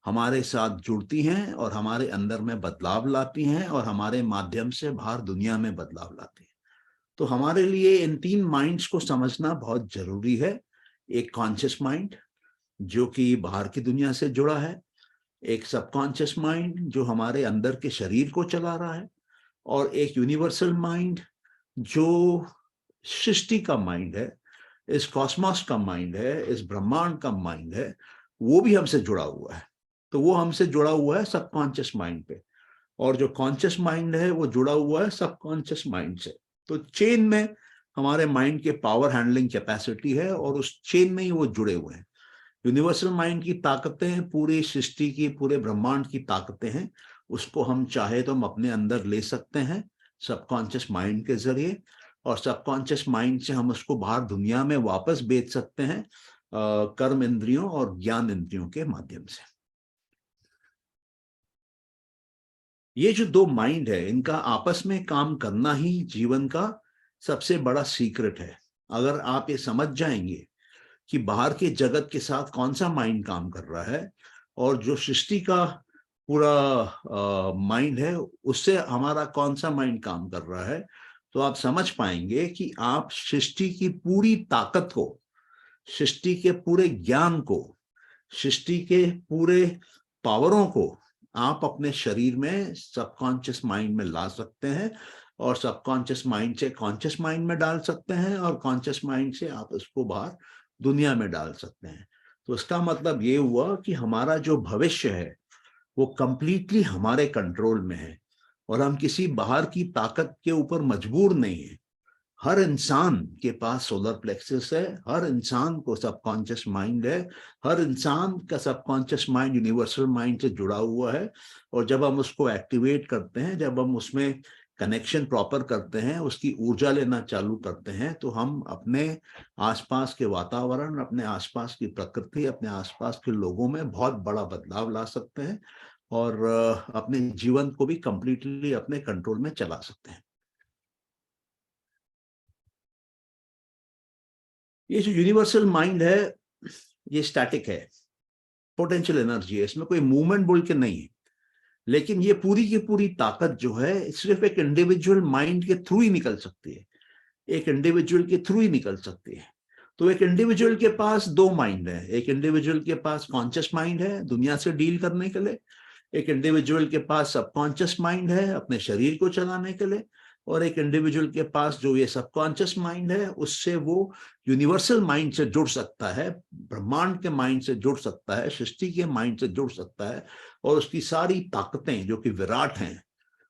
हमारे साथ जुड़ती हैं और हमारे अंदर में बदलाव लाती हैं, और हमारे माध्यम से बाहर दुनिया में बदलाव लाती हैं। तो हमारे लिए इन 3 माइंड्स को समझना बहुत जरूरी है। एक कॉन्शियस माइंड जो कि बाहर की दुनिया से जुड़ा है, एक सबकॉन्शियस माइंड जो हमारे अंदर के शरीर को चला रहा है, और एक यूनिवर्सल माइंड जो सृष्टि का माइंड है, इस कॉस्मोस का माइंड है, इस ब्रह्मांड का माइंड है, वो भी हमसे जुड़ा हुआ है। तो वो हमसे जुड़ा हुआ है सबकॉन्शियस माइंड पे, और जो कॉन्शियस माइंड है वो जुड़ा हुआ है सबकॉन्शियस माइंड से। तो चेन में हमारे माइंड के पावर हैंडलिंग कैपेसिटी है, और उस चेन में ही वो जुड़े हुए हैं। यूनिवर्सल माइंड की ताकतें पूरी सृष्टि की, पूरे ब्रह्मांड की ताकतें हैं, उसको हम चाहे तो हम अपने अंदर ले सकते हैं सबकॉन्शियस माइंड के जरिए, और सबकॉन्शियस माइंड से हम उसको बाहर दुनिया में वापस बेच सकते हैं कर्म इंद्रियों और ज्ञान इंद्रियों के माध्यम से। ये जो 2 माइंड है, इनका आपस में काम करना ही जीवन का सबसे बड़ा सीक्रेट है। अगर आप ये समझ जाएंगे कि बाहर के जगत के साथ कौन सा माइंड काम कर रहा है और जो सृष्टि का पूरा माइंड है उससे हमारा कौन सा माइंड काम कर रहा है, तो आप समझ पाएंगे कि आप सृष्टि की पूरी ताकत को, सृष्टि के पूरे ज्ञान को, सृष्टि के पूरे पावरों को आप अपने शरीर में सबकॉन्शियस माइंड में ला सकते हैं और सबकॉन्शियस माइंड से कॉन्शियस माइंड में डाल सकते हैं और कॉन्शियस माइंड से आप उसको बाहर दुनिया में डाल सकते हैं। तो इसका मतलब ये हुआ कि हमारा जो भविष्य है वो कंप्लीटली हमारे कंट्रोल में है और हम किसी बाहर की ताकत के ऊपर मजबूर नहीं है। हर इंसान के पास सोलर प्लेक्सस है, हर इंसान को सबकॉन्शियस माइंड है, हर इंसान का सबकॉन्शियस माइंड यूनिवर्सल माइंड से जुड़ा हुआ है और जब हम उसको एक्टिवेट करते हैं, जब हम उसमें कनेक्शन प्रॉपर करते हैं, उसकी ऊर्जा लेना चालू करते हैं, तो हम अपने आसपास के वातावरण, अपने आसपास की प्रकृति, अपने आसपास के लोगों में बहुत बड़ा बदलाव ला सकते हैं और अपने जीवन को भी कंप्लीटली अपने कंट्रोल में चला सकते हैं। ये जो यूनिवर्सल माइंड है ये स्टैटिक है, पोटेंशियल एनर्जी है, इसमें कोई मूवमेंट बोल के नहीं है, लेकिन ये पूरी की पूरी ताकत जो है सिर्फ एक इंडिविजुअल माइंड के थ्रू ही निकल सकती है, एक इंडिविजुअल के थ्रू ही निकल सकती है। तो एक इंडिविजुअल के पास दो माइंड है, एक इंडिविजुअल के पास कॉन्शियस माइंड है दुनिया से डील करने के लिए, एक इंडिविजुअल के पास सबकॉन्शियस माइंड है अपने शरीर को चलाने के लिए, और एक इंडिविजुअल के पास जो ये सबकॉन्शियस माइंड है उससे वो यूनिवर्सल माइंड से जुड़ सकता है, ब्रह्मांड के माइंड से जुड़ सकता है, सृष्टि के माइंड से जुड़ सकता है और उसकी सारी ताकतें जो कि विराट हैं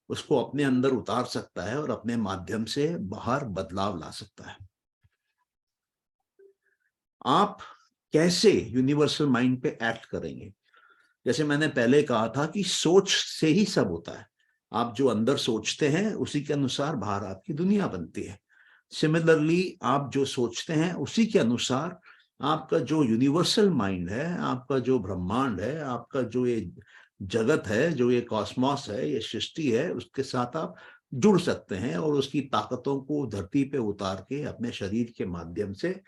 उसको अपने अंदर उतार सकता है और अपने माध्यम से बाहर बदलाव ला सकता है। आप कैसे यूनिवर्सल माइंड पे एक्ट करेंगे? जैसे मैंने पहले कहा था कि सोच से ही सब होता है, आप जो अंदर सोचते हैं उसी के अनुसार बाहर आपकी दुनिया बनती है। सिमिलरली आप जो सोचते हैं उसी के अनुसार आपका जो यूनिवर्सल माइंड है, आपका जो ब्रह्मांड है, आपका जो ये जगत है, जो ये कॉस्मॉस है, ये सृष्टि है, उसके साथ आप जुड़ सकते हैं और उसकी ताकतों को धरती पे उतार के अपने शरीर के माध्यम से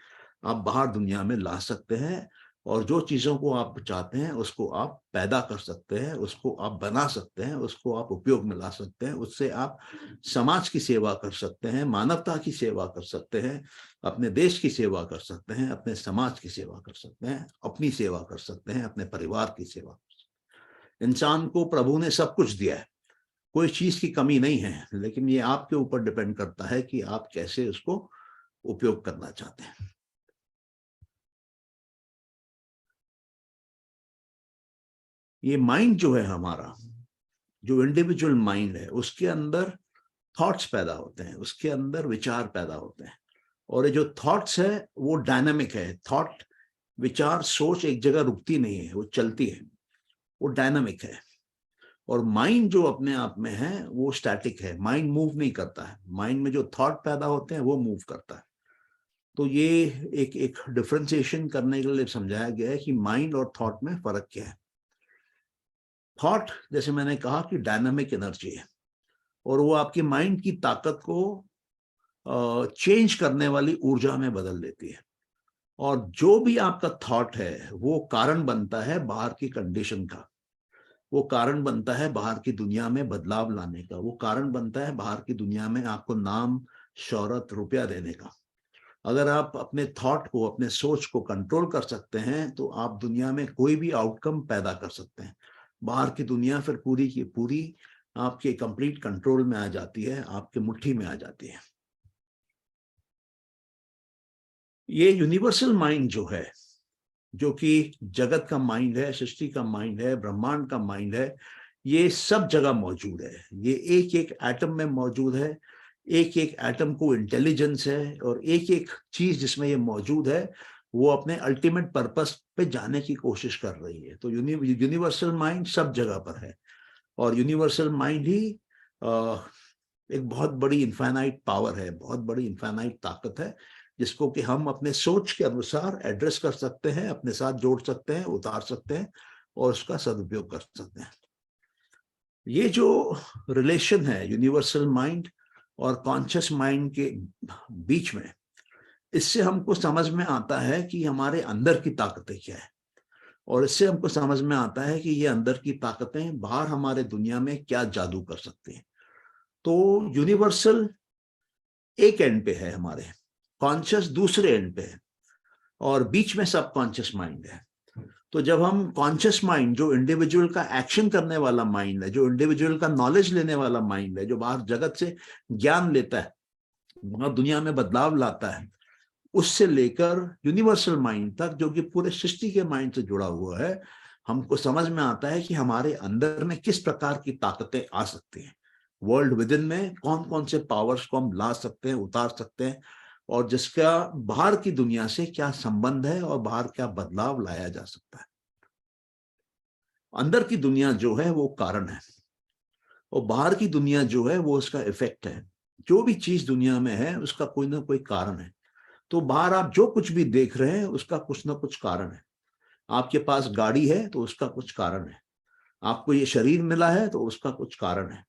आप बाहर दुनिया में ला सकते हैं और जो चीजों को आप चाहते हैं उसको आप पैदा कर सकते हैं, उसको आप बना सकते हैं, उसको आप उपयोग में ला सकते हैं, उससे आप समाज की सेवा कर सकते हैं, मानवता की सेवा कर सकते हैं, अपने देश की सेवा कर सकते हैं, अपने समाज की सेवा कर सकते हैं, अपनी सेवा कर सकते हैं, अपने परिवार की सेवा कर सकते हैं। इंसान को प्रभु ने सब कुछ दिया है, कोई चीज की कमी नहीं है, लेकिन ये आपके ऊपर डिपेंड करता है कि आप कैसे उसको उपयोग करना चाहते हैं। ये माइंड जो है हमारा, जो इंडिविजुअल माइंड है, उसके अंदर थॉट्स पैदा होते हैं, उसके अंदर विचार पैदा होते हैं और ये जो थॉट्स है वो डायनामिक है। थॉट, विचार, सोच एक जगह रुकती नहीं है, वो चलती है, वो डायनामिक है। और माइंड जो अपने आप में है वो स्टैटिक है, माइंड मूव नहीं करता है। माइंड में जो थॉट पैदा होते हैं वो मूव करता है। तो ये एक डिफरेंशिएशन करने के लिए समझाया गया है कि माइंड और थॉट में फर्क क्या है। थॉट, जैसे मैंने कहा, कि डायनामिक एनर्जी है और वो आपकी माइंड की ताकत को चेंज करने वाली ऊर्जा में बदल देती है। और जो भी आपका थॉट है वो कारण बनता है बाहर की कंडीशन का, वो कारण बनता है बाहर की दुनिया में बदलाव लाने का, वो कारण बनता है बाहर की दुनिया में आपको नाम, शोहरत, रुपया देने का। अगर आप अपने थॉट को, अपने सोच को कंट्रोल कर सकते हैं तो आप दुनिया में कोई भी आउटकम पैदा कर सकते हैं। बाहर की दुनिया फिर पूरी की पूरी आपके कंप्लीट कंट्रोल में आ जाती है, आपके मुट्ठी में आ जाती है। ये यूनिवर्सल माइंड जो है, जो कि जगत का माइंड है, सृष्टि का माइंड है, ब्रह्मांड का माइंड है, ये सब जगह मौजूद है। ये एक एक एटम में मौजूद है, एक एक एटम को इंटेलिजेंस है और एक एक चीज जिसमें ये मौजूद है वो अपने अल्टीमेट पर्पस पे जाने की कोशिश कर रही है। तो यूनिवर्सल माइंड सब जगह पर है और यूनिवर्सल माइंड ही एक बहुत बड़ी इनफाइनाइट पावर है, बहुत बड़ी इनफाइनाइट ताकत है, जिसको कि हम अपने सोच के अनुसार एड्रेस कर सकते हैं, अपने साथ जोड़ सकते हैं, उतार सकते हैं और उसका सदुपयोग कर सकते हैं। ये जो रिलेशन है यूनिवर्सल माइंड और कॉन्शियस माइंड के बीच में, इससे हमको समझ में आता है कि हमारे अंदर की ताकतें क्या है, और इससे हमको समझ में आता है कि ये अंदर की ताकतें बाहर हमारे दुनिया में क्या जादू कर सकती हैं। तो यूनिवर्सल एक एंड पे है, हमारे कॉन्शियस दूसरे एंड पे है, और बीच में सब कॉन्शियस माइंड है। तो जब हम कॉन्शियस माइंड, जो इंडिविजुअल का एक्शन करने वाला माइंड है, जो इंडिविजुअल का नॉलेज लेने वाला माइंड है, जो बाहर जगत से ज्ञान लेता है, बाहर दुनिया में बदलाव लाता है, उससे लेकर यूनिवर्सल माइंड तक, जो कि पूरे सृष्टि के माइंड से जुड़ा हुआ है, हमको समझ में आता है कि हमारे अंदर में किस प्रकार की ताकतें आ सकती हैं। वर्ल्ड विद इन में कौन कौन से पावर्स को हम ला सकते हैं, उतार सकते हैं, और जिसका बाहर की दुनिया से क्या संबंध है, और बाहर क्या बदलाव लाया जा सकता है। अंदर की दुनिया जो है वो कारण है, और बाहर की दुनिया जो है वो उसका इफेक्ट है। जो भी चीज दुनिया में है उसका कोई ना कोई कारण है। तो बाहर आप जो कुछ भी देख रहे हैं उसका कुछ ना कुछ कारण है। आपके पास गाड़ी है तो उसका कुछ कारण है, आपको ये शरीर मिला है तो उसका कुछ कारण है,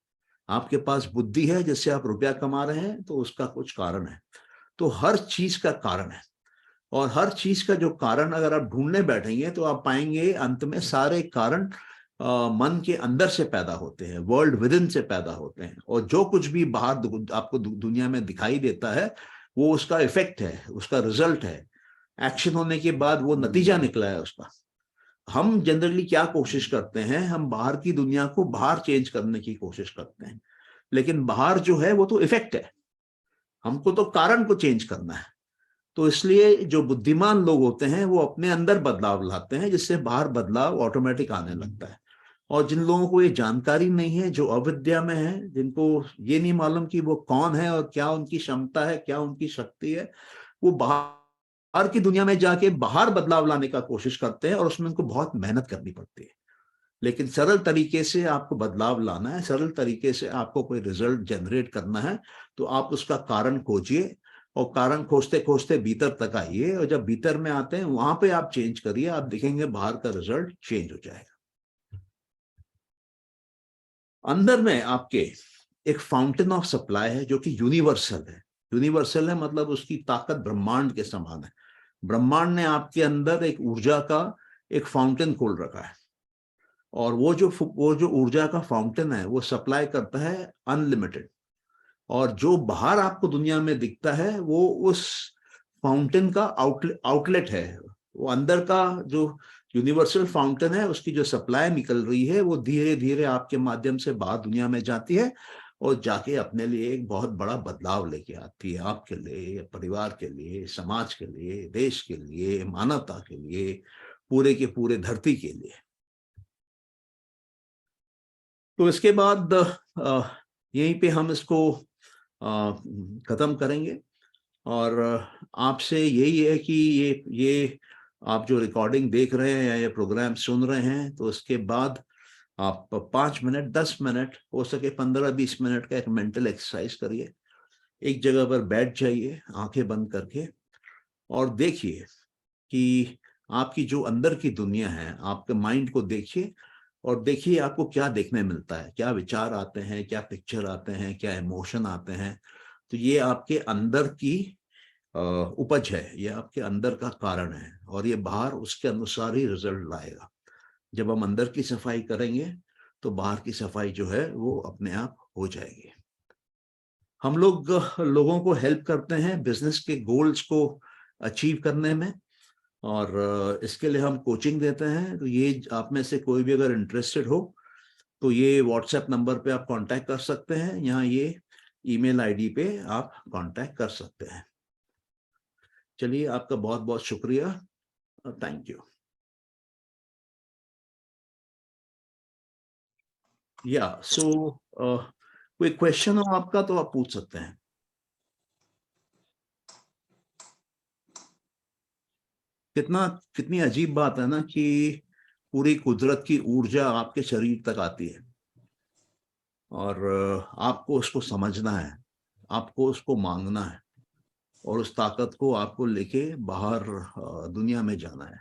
आपके पास बुद्धि है जिससे आप रुपया कमा रहे हैं तो उसका कुछ कारण है। तो हर चीज का कारण है, और हर चीज का जो कारण अगर आप ढूंढने बैठेंगे तो आप पाएंगे अंत में सारे कारण मन के अंदर से पैदा होते हैं, वर्ल्ड विद इन से पैदा होते हैं। और जो कुछ भी बाहर आपको दुनिया में दिखाई देता है वो उसका इफेक्ट है, उसका रिजल्ट है। एक्शन होने के बाद वो नतीजा निकला है उसका। हम जनरली क्या कोशिश करते हैं, हम बाहर की दुनिया को बाहर चेंज करने की कोशिश करते हैं, लेकिन बाहर जो है वो तो इफेक्ट है, हमको तो कारण को चेंज करना है। तो इसलिए जो बुद्धिमान लोग होते हैं वो अपने अंदर बदलाव लाते हैं, जिससे बाहर बदलाव ऑटोमेटिक आने लगता है। और जिन लोगों को ये जानकारी नहीं है, जो अविद्या में है, जिनको ये नहीं मालूम कि वो कौन है और क्या उनकी क्षमता है, क्या उनकी शक्ति है, वो बाहर की दुनिया में जाके बाहर बदलाव लाने का कोशिश करते हैं, और उसमें उनको बहुत मेहनत करनी पड़ती है। लेकिन सरल तरीके से आपको बदलाव लाना है, सरल तरीके से आपको कोई रिजल्ट जनरेट करना है, तो आप उसका कारण खोजिए, और कारण खोजते खोजते भीतर तक आइए, और जब भीतर में आते हैं वहां पे आप चेंज करिए, आप देखेंगे बाहर का रिजल्ट चेंज हो जाएगा। अंदर में आपके एक फाउंटेन ऑफ सप्लाई है जो कि यूनिवर्सल है। यूनिवर्सल है मतलब उसकी ताकत ब्रह्मांड के समान है। ब्रह्मांड ने आपके अंदर एक ऊर्जा का एक फाउंटेन खोल रखा है, और वो जो ऊर्जा का फाउंटेन है वो सप्लाई करता है अनलिमिटेड। और जो बाहर आपको दुनिया में दिखता है वो उस फाउंटेन का आउटलेट है। वो अंदर का जो यूनिवर्सल फाउंटेन है उसकी जो सप्लाई निकल रही है वो धीरे धीरे आपके माध्यम से बाहर दुनिया में जाती है, और जाके अपने लिए एक बहुत बड़ा बदलाव लेके आती है, आपके लिए, परिवार के लिए, समाज के लिए, देश के लिए, मानवता के लिए, पूरे के पूरे धरती के लिए। तो इसके बाद यहीं पे हम इसको खत्म करेंगे। और आपसे यही है कि ये आप जो रिकॉर्डिंग देख रहे हैं या ये प्रोग्राम सुन रहे हैं, तो उसके बाद आप 5 मिनट, 10 मिनट, हो सके 15-20 मिनट का एक मेंटल एक्सरसाइज करिए। एक जगह पर बैठ जाइए आंखें बंद करके, और देखिए कि आपकी जो अंदर की दुनिया है, आपके माइंड को देखिए, और देखिए आपको क्या देखने मिलता है, क्या विचार आते हैं, क्या पिक्चर आते हैं, क्या इमोशन आते हैं। तो ये आपके अंदर की उपज है, ये आपके अंदर का कारण है, और ये बाहर उसके अनुसार ही रिजल्ट लाएगा। जब हम अंदर की सफाई करेंगे तो बाहर की सफाई जो है वो अपने आप हो जाएगी। हम लोग लोगों को हेल्प करते हैं बिजनेस के गोल्स को अचीव करने में, और इसके लिए हम कोचिंग देते हैं। तो ये आप में से कोई भी अगर इंटरेस्टेड हो तो ये व्हाट्सएप नंबर पे आप कांटेक्ट कर सकते हैं, यहाँ ये ईमेल आईडी पे आप कांटेक्ट कर सकते हैं। चलिए, आपका बहुत बहुत शुक्रिया, थैंक यू। कोई क्वेश्चन हो आपका तो आप पूछ सकते हैं। कितनी अजीब बात है ना कि पूरी कुदरत की ऊर्जा आपके शरीर तक आती है, और आपको उसको समझना है, आपको उसको मांगना है, और उस ताकत को आपको लेके बाहर दुनिया में जाना है।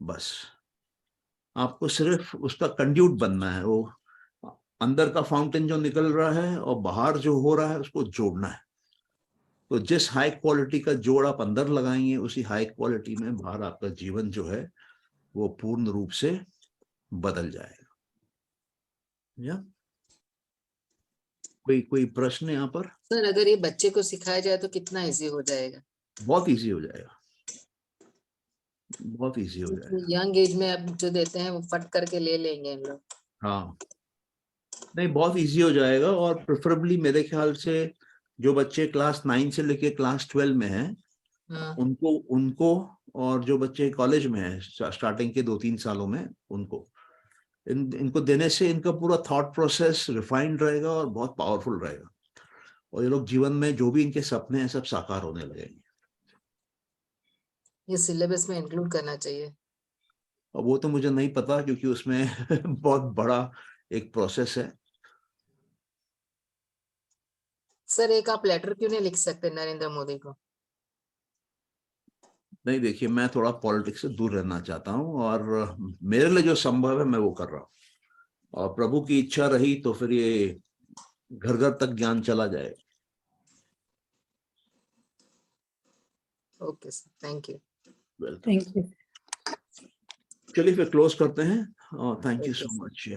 बस आपको सिर्फ उसका कंड्यूट बनना है, वो अंदर का फाउंटेन जो निकल रहा है और बाहर जो हो रहा है उसको जोड़ना है। तो जिस हाई क्वालिटी का जोड़ आप अंदर लगाएंगे उसी हाई क्वालिटी में बाहर आपका जीवन जो है वो पूर्ण रूप से बदल जाएगा। या कोई प्रश्न यहाँ पर? सर अगर ये बच्चे को सिखाया जाए तो कितना इजी हो जाएगा? बहुत इजी हो जाएगा, बहुत इजी हो जाएगा। यंग एज में अब जो देते हैं वो फट करके ले लेंगे हम लोग। हाँ नहीं, बहुत इजी हो जाएगा। और प्रेफरेबली मेरे ख्याल से जो बच्चे क्लास 9 से लेके क्लास 12 में हैं हाँ, उनको और जो बच्चे कॉलेज में हैं स्टार्टिंग के 2-3 सालों में उनको इनको देने से इनका पूरा थॉट प्रोसेस रिफाइंड रहेगा और बहुत पावरफुल रहेगा, और ये लोग जीवन में जो भी इनके सपने हैं सब साकार होने लगेंगे। ये सिलेबस में इंक्लूड करना चाहिए। और वो तो मुझे नहीं पता क्योंकि उसमें बहुत बड़ा एक प्रोसेस है। सर एक आप लेटर क्यों नहीं लिख सकते नरेंद्र मोदी को? नहीं देखिए, मैं थोड़ा पॉलिटिक्स से दूर रहना चाहता हूँ और मेरे लिए जो संभव है मैं वो कर रहा हूँ, और प्रभु की इच्छा रही तो फिर ये घर घर तक ज्ञान चला जाएगा। Okay sir, thank you. Welcome. Thank you. चलिए फिर क्लोज करते हैं। Thank you Okay, so sir. Much.